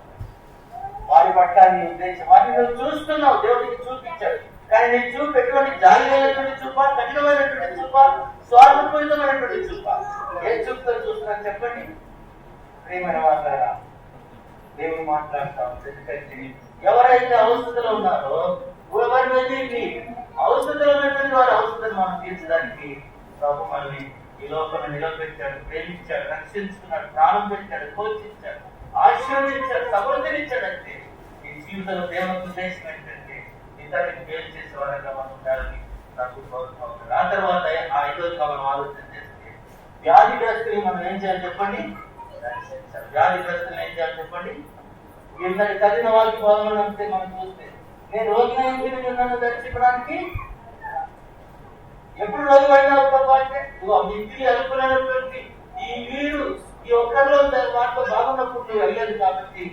వారి పట్ల నీ ఉద్దేశం వారిని నువ్వు చూస్తున్నావు, దేవుడికి చూపించాడు. కానీ నీ చూపు ఎటువంటి జాలి లేనటువంటి చూపా, కఠినమైనటువంటి చూపా, స్వార్థపూరితమైనటువంటి చూపా, ఏ చూపుతో చూస్తున్నా చెప్పండి. ప్రియమైన వాళ్ళ దేవుడు మాట్లాడతాం. ఎందుకంటే ఎవరైతే అవసరతలో ఉన్నారో ఎవరి అవసరతలో ఉన్నటువంటి వారి అవసరం మనం దాహం తీర్చడానికి ప్రభు మనల్ని ఈ లోకంలో నిలబెట్టాడు, ప్రేమించాడు, రక్షించుకున్నాడు, ప్రాణం పెట్టాడు, పోషించాడు, ఆశీర్వదించాడు, సమృద్ధినిచ్చాడు. అంటే ఈ జీవితంలో దేవుని ఉద్దేశం ఏంటంటే ఇతరులకు మేలు చేసే వారంగా మనం ఉండాలని నాకు కోరుతా ఉంటాడు. ఆ తర్వాత ఆ 5వ మనం ఆలోచన చేస్తే వ్యాధిగ్రస్తులు మనం ఏం చేయాలి చెప్పండి? వ్యాధిగ్రస్తులు ఏం చేయాలి చెప్పండి? ఇంతటి చదివిన వాళ్ళకి బాగుండి అంటే మనం చూస్తే నేను రోగిని నన్ను దర్శించడానికి ఎప్పుడు రోజు పడినావు అంటే మిగిలి అనుకున్నటువంటి ఈ వీడు ఈ ఒక్కరిలో వాటిలో బాగున్నప్పుడు నువ్వు వెళ్ళలేదు. కాబట్టి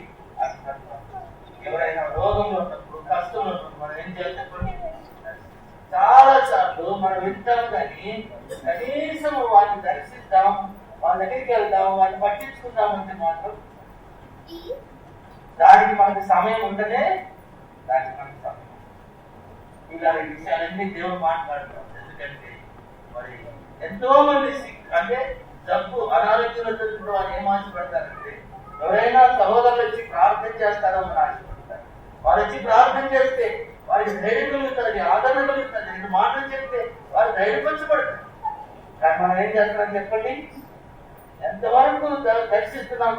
ఎవరైనా రోగంలో ఉన్నప్పుడు, కష్టంలో ఉన్నప్పుడు మనం ఏం చేయాలి చెప్పండి? చాలా సార్లు మనం వింటాం, కానీ కనీసం వాటిని దర్శిద్దాం, వాళ్ళ దగ్గరికి వెళ్దాం, వాటిని పట్టించుకుందామంటే మాత్రం దానికి మనకు సమయం ఉంటేనే దానికి మనకు సమయం. ఇలాంటి విషయాలన్నీ దేవుడు మాట్లాడుతున్నాం. ఎందుకంటే మరి ఎంతో మంది అంటే జబ్బు అనారోగ్యంలో వారు ఏం ఆశపడతారంటే ఎవరైనా సహోదరులు వచ్చి ప్రార్థన చేస్తారో అని ఆశపడతారు. వారు వచ్చి ప్రార్థన చేస్తే వారికి ధైర్యం కలుగుతుంది, ఆదరణ కలుగుతుంది, 2 మాటలు చెప్తే వారు ధైర్యపరచబడతారు. కానీ మనం ఏం చేస్తున్నాం చెప్పండి? ఎంతవరకు దర్శిస్తున్నాం?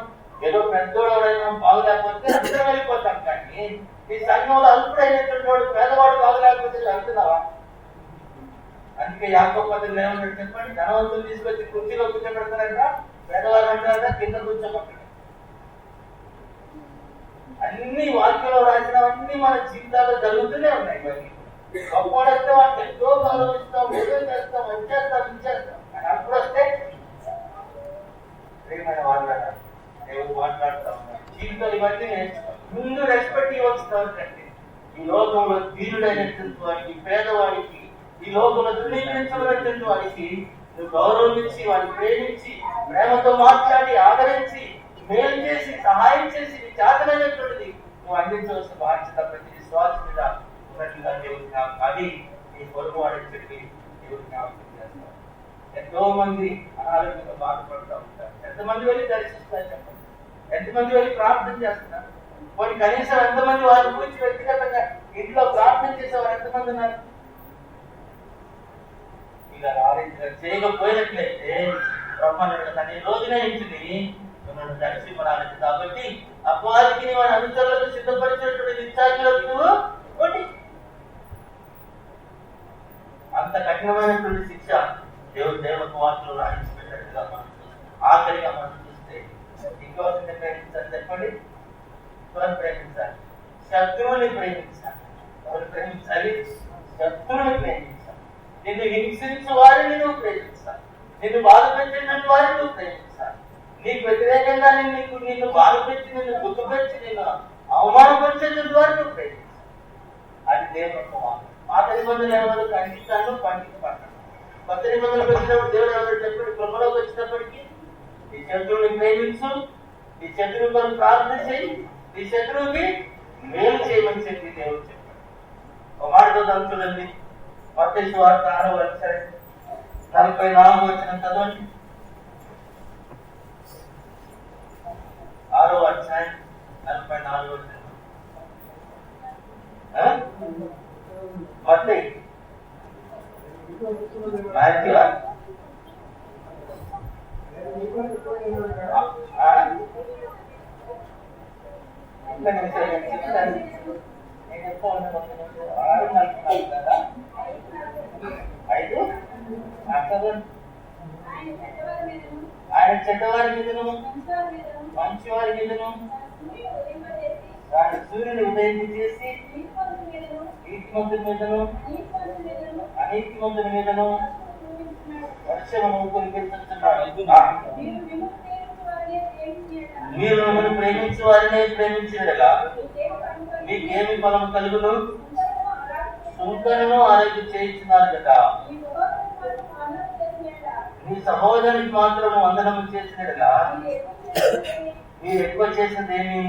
ఏదో పెద్దోడు ఎవరైనా బాగులేకపోతే అందరం వెళ్ళిపోతాం. కానీ ఈ సంఘంలో అల్పుడైనటువంటి వాడు, పేదవాడు బాగులేకపోతే వెళ్తున్నావా? అందుకే యాకోబు పత్రికలో ఏమన్నాడు చెప్పండి? ధనవంతులు తీసుకొచ్చి కుర్చీలో కూర్చోబెడతారంట, పేదవాడు అంటారంట కింద కూర్చోబెట్టారు. అన్ని వాక్యంలో రాసినవన్నీ మన జీవితాల్లో జరుగుతూనే ఉన్నాయి. గొప్పవాడొస్తే వాటిని ఎంతో గౌరవిస్తాం, ఏదో చేస్తాం, వచ్చేస్తాం, ఇచ్చేస్తాం. కానీ అప్పుడు వస్తే ప్రియమైన మాట్లాడాలి, దేవుడు మాట్లాడుతూ ఉన్నాడు. జీవితాలు ఇవన్నీ నేర్చుకోవాలి. ముందు రెస్పెక్ట్ ఇవ్వాల్సినటువంటి ఈ లోకంలో దీనుడైనటువంటి వాడికి, పేదవాడికి, ఈ లోకంలో ధృవీకరించబడినటువంటి వాడికి నువ్వు గౌరవం ఇచ్చి, వాడిని ప్రేమించి, ప్రేమతో మాట్లాడి, ఆదరించి, మేలు చేసి, సహాయం చేసి, నీ చేతనైనటువంటిది నువ్వు అందించవలసిన బాధ్యత ప్రతి విశ్వాస మీద ఉన్నట్లుగా దేవుడు అది నీ పొరుగు వాడిని చెప్పి దేవుడు జ్ఞాపకం చేస్తారు. ఎంతో మంది అనారోగ్యంగా బాధపడుతూ ఉంటారు. ఎంతమంది వెళ్ళి దర్శిస్తారు చెప్పండి? ఎంతమంది వెళ్ళి ప్రార్థన చేస్తున్నారు? కొన్ని కనీసం ఎంతమంది వారి గురించి వ్యక్తిగతంగా ఇంట్లో ప్రార్థన చేసేవారు ఎంతమంది ఉన్నారు? ఇలా ఆలోచన చేయకపోయినట్లయితే బ్రహ్మాండ తన ఈ రోజునే ఇంటిని మిమ్మల్ని దర్శింపడానికి. కాబట్టి అపవాదికి వారి అనుచరులకు సిద్ధపరిచినటువంటి నిత్యాగ్యులకు నువ్వు అంత కఠినమైనటువంటి శిక్ష దేవుడు వాటిలో రాయించిపెట్టినట్టుగా మనం చూస్తాం. ఆఖరిగా మనం చూస్తే ఇంకోటి ప్రేమించాలి చెప్పండి? ఎవరు ప్రేమించాలి? శత్రువుని ప్రేమించాలి. ఎవరు ప్రేమించాలి? శత్రువుని ప్రేమించాలి. నిన్ను హింసించు వారిని నువ్వు ప్రేమించాలి. నిన్ను బాధ పెట్టినటువంటి వారిని నువ్వు ప్రేమించాలి. నీకు వ్యతిరేకంగా నిన్ను బాధపెట్టి, నిన్ను గుర్తుపెట్టి, నిన్ను అవమానపరిచేటువంటి వారిని నువ్వు ప్రేమించాలి. అది దేవుని యొక్క వాక్యం. పాత నిబంధనలు ఏమన్నా ఖండిస్తాను, పండించబడ్డాను. కొత్త నిబంధనలు వచ్చినప్పుడు దేవుడు ఏమన్నా చెప్పి కృపలోకి వచ్చినప్పటికీ నీ శత్రువుని ప్రేమించు, నీ శత్రువు కొరకు ప్రార్థన చేయి, నీ శత్రువుకి మేలు చేయమని చెప్పి దేవుడు చెప్పాడు. ఒక మాటతో చూడండి, మత్తయి సువార్త 6వ అధ్యాయం 44వ వచనం చదవండి. 6వ అధ్యాయం 44వ వచనం. మత్తయి మాథ్యూ ఆయన చెడ్డవారి మీదను మంచివారి మీదను సూర్యుని ఉదయం చేసి నీతిమంతుల మీదను అనీతిమంతుల మీదను వర్షమును కురిపించుచున్నాడు. మీరు మిమ్మల్ని ప్రేమించే వారినే ప్రేమించినగా మీకేమి ఫలం కలుగును? సుంకను ఆరోగ్యం చేయించున్నారు కదా. మీ సహోదరునికి మాత్రం వందనం చేసినగా మీరు ఎక్కువ చేసింది ఏమి?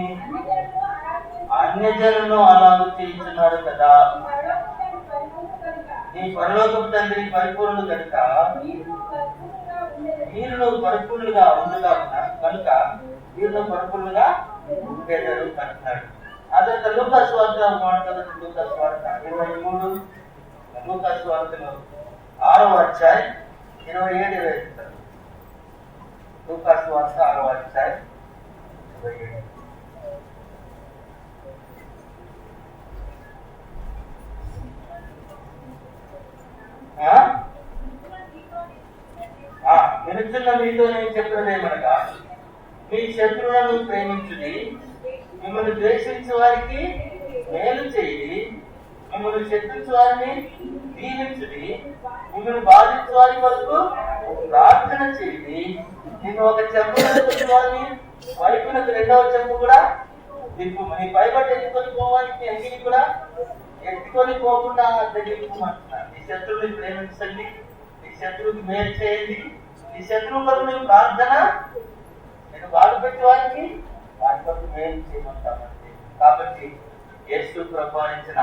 అన్యజనులను అలాగూ చేయించున్నారు కదా. నీ పరలోకపు తండ్రి పరిపూర్ణుడు కనుక మీరు పరిపూర్ణులుగా ఉండగా కనుక మీరు పరిపూర్ణులుగా ఉండేదారు అంటున్నాడు. అదే లూకాసు వార్త మాట్లాడుతున్న లూకాసు వార్త 23 లూకాసు వార్తలో 6వ 6వ అధ్యాయం 27-28. లూకా సువార్త 6వ అధ్యాయం 27. వినుచున్న మీతో నేను చెప్పినదేమనగా, మీ శత్రువులను ప్రేమించుడి, మిమ్మల్ని ద్వేషించే వారికి మేలు చేయి, మిమ్మల్ని శత్రువు వారిని దీవించుడి, మిమ్మల్ని బాధించే వారి వరకు ప్రార్థన చేయండి. నేను ఒక చెంపు వారిని వైపునకు రెండవ చెంపు కూడా దిప్పు, నీ పైబట్టి ఎత్తుకొని పోవానికి అంగిని కూడా ఎత్తుకొని పోకుండా దగ్గరిపోమంటున్నాను. నీ శత్రువుని ప్రేమించండి, నీ శత్రువుకి మేలు చేయండి, నీ శత్రువు కొరకు నేను ప్రార్థన, నేను బాధపెట్టే వారికి వారి కొరకు మేలు చేయమంటామంటే. కాబట్టి యేసు ప్రపాదించిన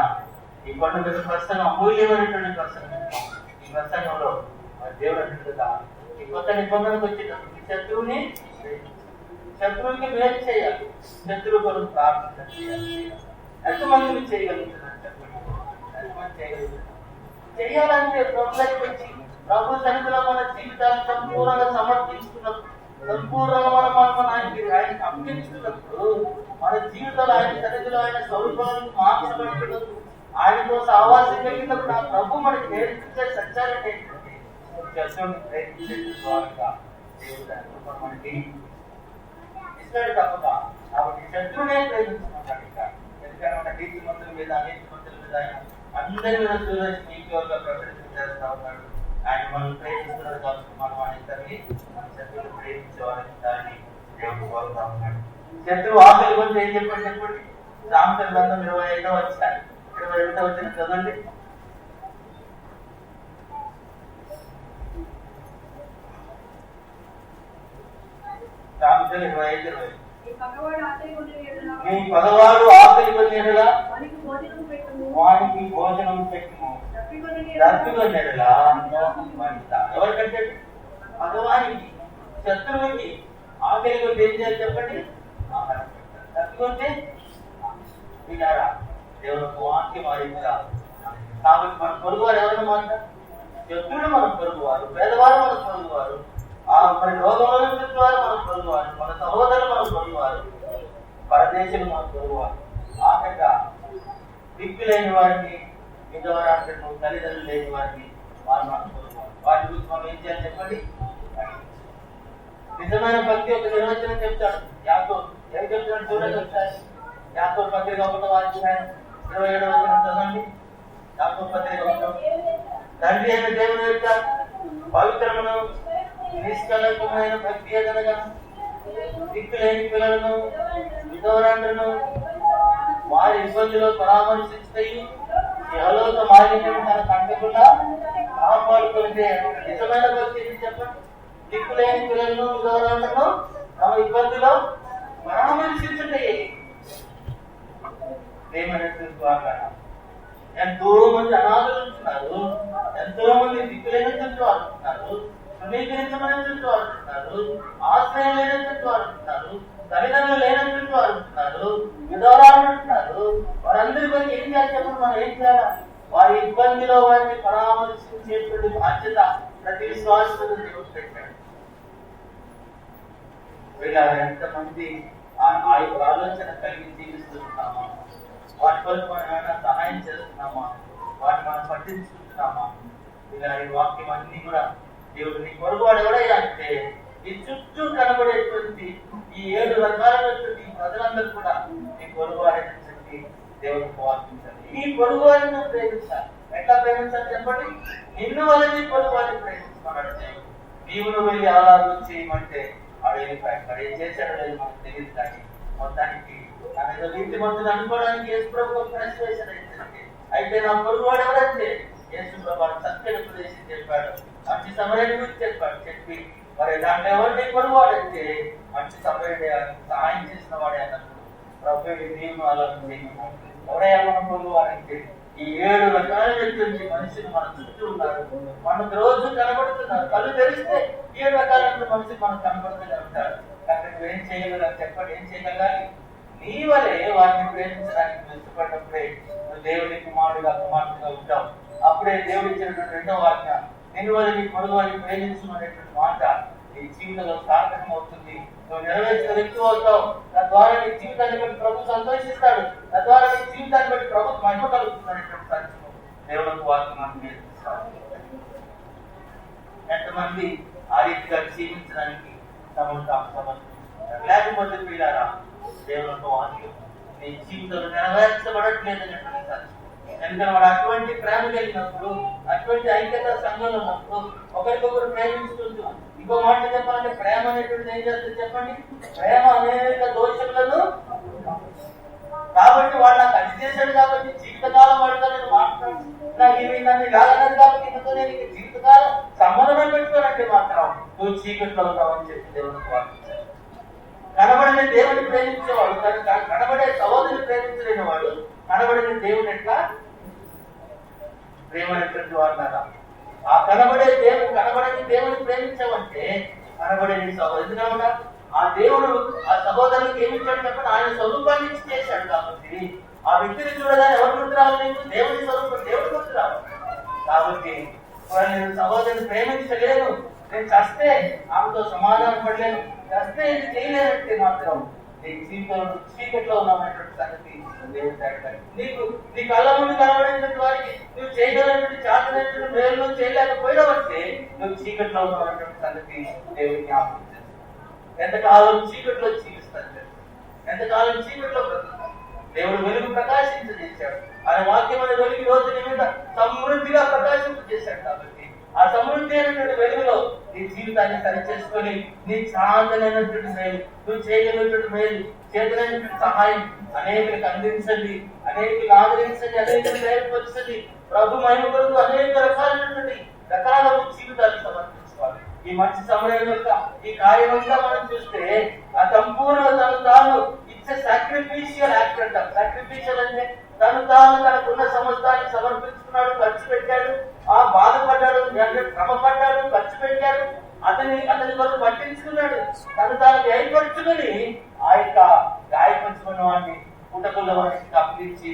ఈ కొండ మీద ప్రసంగం అమూల్యమైనటువంటి ప్రసంగం. ఈ ప్రసంగంలో దేవుడు అంటుగా ఈ కొత్త నిబంధనకు వచ్చినప్పుడు ఈ శత్రువుకి మేలు చేయాలి, శత్రువు కొరకు ప్రార్థన చేయాలి. ఎంతమంది చేయగలుగుతున్నారు చెప్పండి? ఎంతమంది చేయగలుగుతున్నారు? చేయాలంటే ప్రభుత్వానికి వచ్చి ప్రభు సన్నిధిలో మన జీవితాన్ని సంపూర్ణంగా సమర్పించుకున్నప్పుడు, సంపూర్ణంగా మనం ఆయనకి అప్పగించుకున్నప్పుడు, మన జీవితంలో ఆయన సన్నిధిలో ఆయన స్వరూపాలను మార్చబడుతున్నప్పుడు, ఆయనతో సహవాసం కలిగినప్పుడు ఆ ప్రభు మనకి నేర్పించే సత్యాలు ఏంటంటే శత్రువుని ప్రయత్నించే ద్వారంగా దేవుడు మనకి ఇస్తాడు తప్పక. కాబట్టి శత్రువునే ప్రేమించుకున్నాడు. ఎందుకంటే మన నీతిమంతుల మీద అనీతిమంతుల మీద ఆయన అందరి మీద నీతిగా ప్రకటన చేస్తా ఉన్నాడు. ఆయన మనం ప్రేమిస్తున్నారు కాబట్టి మనం అందరినీ మన శత్రువుని ప్రేమించేవారని దాన్ని దేవుడు కోరుతా ఉన్నాడు. శత్రువు ఆకలి గురించి ఏం చెప్పండి? సామెతల గ్రంథం 25వ అధ్యాయం 22వ వచనం చదవండి. సామెతలు 25:20. నీ పగవాడు ఆకలి కొనేలా వానికి భోజనం పెట్టుము, దప్పికొనేలా ఎవరికంటే భగవానికి, శత్రువుకి ఆకలి కొంటే ఏం చేయాలి చెప్పండి? ఆహారం పెట్టాలి. దప్పికొంటే వినారా దేవుడు వాక్యం ఆడిందా. కాబట్టి మన పొరుగువారు ఎవరైనా మాట, శత్రువులు మన పొరుగువారు, పేదవారు మన పొరుగువారు, మరి రోగంలో చుట్టూవారు మన పొరుగువారు, మన సహోదరులు మన పొరుగువారు, పరదేశులు మన పొరుగువారు. ఆఖరిగా దిక్కు లేని వారిని, విధవరాంటను తల్లిదండ్రులు లేని వారిని వారు మన పొరుగువారు. వారి గురించి మనం ఏం చేయాలి చెప్పండి? నిజమైన భక్తి ఒక నిర్వచనం చెప్తాడు. యాకోబు ఏం చెప్తాడు చూడండి ఒకసారి. యాకోబు పత్రిక 1వ అధ్యాయం 27వ వచనం చదవండి. యాకోబు పత్రిక 1. తండ్రి అయిన దేవుని యొక్క పవిత్రమును నిష్కలంకమైన భక్తి ఎదనగా దిక్కులేని పిల్లలను, విధవరాండ్రను వారి ఇబ్బందిలో పరామర్శిస్తాయి, యెహోవా మాలిన్యం తన కంటకుండా కాపాడుకుంటే. నిజమైన భక్తి చెప్పండి. దిక్కులేని పిల్లలను, విధవరాండ్రను తమ ఇబ్బందిలో పరామర్శించండి. ప్రేమైనటువంటి వాగ్దానం. ఎంతో మంది అనాథులు ఉంటున్నారు, ఎంతో మంది దిక్కులేని చుట్టూ ఆడుతున్నారు, ధృవీకరించమని చుట్టూ ఆడుతున్నారు, ఆశ్రయం లేని చుట్టూ ఆడుతున్నారు, తల్లిదండ్రులు లేని చుట్టూ ఆడుతున్నారు, విధవరాలు ఉంటున్నారు. వారందరి గురించి ఏం చేయాలి చెప్పండి? మనం ఏం చేయాలి? వారి ఇబ్బందిలో వారిని పరామర్శించేటువంటి బాధ్యత ప్రతి విశ్వాసంలో దేవుడు పెట్టాడు. వీళ్ళ ఎంతమంది ఆలోచన కలిగి జీవిస్తున్నామా? వాటి కొరకు మనం ఏమైనా సహాయం చేస్తున్నామా? వాటిని మనం పట్టించుకుంటున్నామా? ఇలా ఈ వాక్యం అన్ని కూడా దేవుడు నీ పొరుగువాడు ఎవడయ్యా అంటే ఈ చుట్టూ కనబడేటువంటి ఈ 7 రకాలైనటువంటి ప్రజలందరూ కూడా నీ పొరుగువాడైనటువంటి దేవుడికి వాక్యించాలి. ఈ పొరుగువాడిని ప్రేమించాలి. ఎట్లా ప్రేమించాలి చెప్పండి? నిన్ను వల్ల నీ పొరుగువాడిని ప్రేమించుకున్నాడు దేవుడు. నీవు వెళ్ళి ఆరాధన చేయమంటే అక్కడ ఏం చేశాడో లేదు మనకు తెలియదు. కానీ మొత్తానికి ఏదో నీతి మంతులు అనుకోవడానికి యేసు ప్రభు ప్రశ్న వేశాడు. అయితే నా పొరుగువాడు ఎవరంటే యేసు ప్రభు సత్య ఉపదేశం చెప్పాడు, మంచి సమయాన్ని గురించి చెప్పి మరి దాంట్లో ఎవరిని పొరుగువాడంటే మంచి సమయం సహాయం చేసిన వాడే అన్నప్పుడు ప్రభు నీవు అలా ఎవరైనా మన పొరుగువాడంటే ఈ 7 రకాలైనటువంటి మనుషులు మన చుట్టూ ఉన్నారు. మనకు రోజు కనబడుతున్నారు. కళ్ళు తెలిస్తే 7 రకాలైన మనుషులు మనకు కనబడుతూనే ఉంటారు. కాబట్టి నువ్వేం చేయగలరు చెప్పండి? ఏం చేయగలగాలి? నీ వలే వారిని ప్రేమించడానికి ఇష్టపడినప్పుడే నువ్వు దేవుని కుమారుడుగా కుమార్తెగా ఉంటావు. అప్పుడే దేవుడు ఇచ్చినటువంటి 2వ ఆజ్ఞ, నిన్ను వల్ల నీ పొరుగు వారిని ప్రేమించమనేటువంటి మాట నీ జీవితంలో సార్థకం అవుతుంది. నువ్వు నెరవేర్చిన వ్యక్తి అవుతావు. తద్వారా నీ జీవితాన్ని బట్టి ప్రభు సంతోషిస్తాడు. తద్వారా నీ జీవితాన్ని బట్టి ప్రభు మహిమ కలుగుతున్నటువంటి సత్యము దేవునికి వాక్యం మనకు నేర్పిస్తాడు. ఎంతమంది ఆ రీతిగా జీవించడానికి తమను తాము సమర్పించుకుంటారు. లేకపోతే పిల్లారా దేవునికి వాక్యం నీ జీవితంలో నెరవేర్చబడట్లేదు అనేటువంటి సత్యం. ఎందుకంటే వాడు అటువంటి ప్రేమ కలిగినప్పుడు, అటువంటి ఐక్యత సంఘంలో ఉన్నప్పుడు ఒకరికొకరు ప్రేమించుకుంటూ, ఇంకో మాట చెప్పాలంటే ప్రేమ అనేటువంటి ఏం చేస్తుంది చెప్పండి? ప్రేమ అనేక దోషములను కాబట్టి వాడు నాకు అది చేశాడు కాబట్టి జీవితకాలం వాడితో నేను మాట్లాడు నన్ను ఇలాగన్నది కాబట్టి ఇంతతో నేను జీవితకాలం సంబంధం పెట్టుకోనంటే మాత్రం నువ్వు చీకట్లో ఉన్నావని చెప్పి దేవునికి వార్తించాడు. కనబడిన దేవుని ప్రేమించేవాడు, కనబడే సహోదరుని ప్రేమించలేని వాడు కనబడిన దేవుని ఎట్లా ప్రేమ అనేటువంటి వాడు. ఆ కనబడే దేవుని ప్రేమించావంటే కనబడేది సహోదరు. ఎందుకంటే ఆ దేవుడు ఆ సహోదరునికి ఏమి ఇచ్చాడు చెప్పండి? ఆయన స్వరూపాన్ని ఇచ్చి చేశాడు కాబట్టి ఆ వ్యక్తిని చూడగానే ఎవరు గుర్తు రావాలి? దేవుని స్వరూపం, దేవుడు గుర్తు రావాలి. కాబట్టి నేను సహోదరుని ప్రేమించలేను, నేను చస్తే ఆమెతో సమాధానం పడలేను, చస్తే ఇది చేయలేనంటే మాత్రం నీ జీవితంలో చీకట్లో ఉన్నటువంటి సంగతి నీకు నీ కళ్ళ ముందు కనబడినటువంటి వారికి నువ్వు చేయగలిగినటువంటి చేతనైనటువంటి మేలు నువ్వు చేయలేకపోయినావంటే నువ్వు చీకట్లో ఉన్నటువంటి సంగతి దేవుని జ్ఞాపకం చేస్తాడు. ఎంతకాలం చీకట్లో జీవిస్తాడు, ఎంతకాలం చీకట్లో బ్రతుకుతాడు. దేవుడు వెలుగు ప్రకాశింపజేశాడు. ఆయన వాక్యం అనే వెలుగు రోజు నీ మీద సమృద్ధిగా ప్రకాశింపజేశాడు. కాబట్టి ఆ సమృద్ధి అయినటువంటి వెలుగులో నీ జీవితాన్ని సరిచేసుకొని నీ చాందనైనటువంటి మేలు, నువ్వు చేయగలిగినటువంటి మేలు, చేతనైనటువంటి సహాయం అనేకులకు అందించండి, అనేకులు ఆదరించండి, అనేకులు ఏర్పరచండి. ప్రభు మహిమ కొరకు అనేక రకాల జీవితాన్ని సమర్పించుకోవాలి. ఈ మంచి సమయం యొక్క ఈ కార్యం అంతా మనం చూస్తే ఆ సంపూర్ణ తాను ఇచ్చే సాక్రిఫిషియల్ యాక్ట్ అంటాం. సాక్రిఫిషియల్ అంటే తనకున్న సమస్తాన్ని సమర్పించుకున్నాడు, ఖర్చు పెట్టాడు, ఆ బాధపడ్డాడు, శ్రమపడ్డాడు, ఖర్చు పెట్టాడు, అతని కొరకు పట్టించుకున్నాడు, తాను గాయపరుచుకుని ఆ యొక్క గాయపరుచుకున్న వాడిని కుటకుల వారికి అప్పించి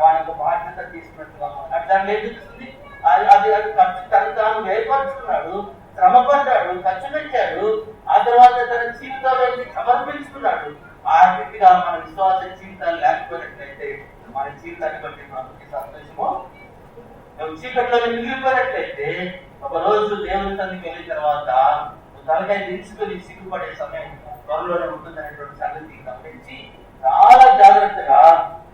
వానికి బాధ్యత తీసుకున్నట్టుగా అట్లా నేర్పిస్తుంది. అది ఖర్చు తాను గాయపరుచుకున్నాడు, శ్రమపడ్డాడు, ఖర్చు పెట్టాడు, ఆ తర్వాత తన జీవితాలు సమర్పించుకున్నాడు. ఆ రీతిగా మన విశ్వాస జీవితాలు లేకపోయినట్లయితే మన జీవితాన్ని బట్టి మనకి సంతోషమో చీకట్లో మిగిలిపోయినట్లయితే ఒక రోజు దేవుని సన్నిధికి వెళ్ళిన తర్వాత తలకాయ దించుకొని సిగ్గుపడే సమయం త్వరలోనే ఉంటుందనేటువంటి సంగతి గమనించి చాలా జాగ్రత్తగా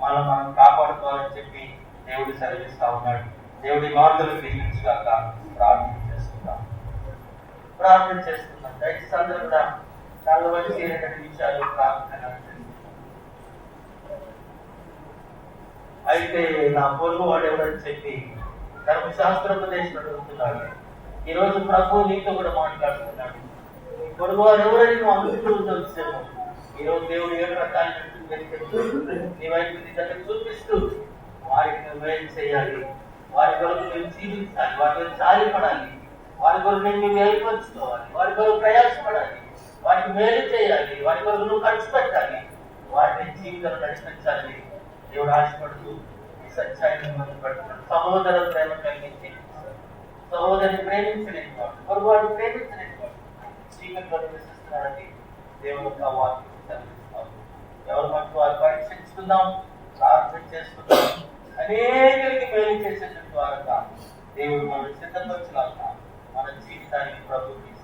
మనం కాపాడుకోవాలని చెప్పి దేవుడు సెలవిస్తా ఉన్నాడు. దేవుడి మార్గలు గ్రహించగాక ప్రార్థన చేస్తున్నాం. దయచేసి అందరూ కూడా చాలా వచ్చి విషయాలు ప్రార్థన. అయితే నా పొరుగు వాడు ఎవరని చెప్పి ధర్మశాస్త్రోపదేశం అడుగుతున్నాడు. ఈ రోజు ప్రభు నీతో కూడా మాట్లాడుతున్నాడు. నీ పొరుగు వాడు ఎవరని నువ్వు అనుకుంటూ ఈ రోజు దేవుడు 7 రకాల నీ వైపు నీ దగ్గర చూపిస్తూ వారికి నువ్వు మేలు చేయాలి, వారి కొరకు నువ్వు జీవించాలి, వారి కొరకు సాయపడాలి, వారి కొరకు నువ్వు ఏర్పరచుకోవాలి, వారి కొరకు ప్రయాసపడాలి, వారికి మేలు చేయాలి, వారి కొరకు నువ్వు ఖర్చు పెట్టాలి, వారిని జీవితంలో నడిపించాలి. దేవుడు ఆశపడుతూ ఈ సత్యాన్ని ముందు పెడుతున్నాడు. సహోదర ప్రేమ కలిగించి సహోదరిని ప్రేమించలేని వాడు, పొరుగువాడిని ప్రేమించలేని వాడు చీకట్లో నివసిస్తున్నాడని దేవుడు యొక్క వాక్యం చదివిస్తాడు. ఎవరు మనకు వారు పరీక్షించుకుందాం, ప్రార్థన చేసుకుందాం. అనేకరికి మేలు చేసేటువంటి వారుగా దేవుడు మనం సిద్ధపరచాలన్నా మన జీవితానికి ప్రభుత్వం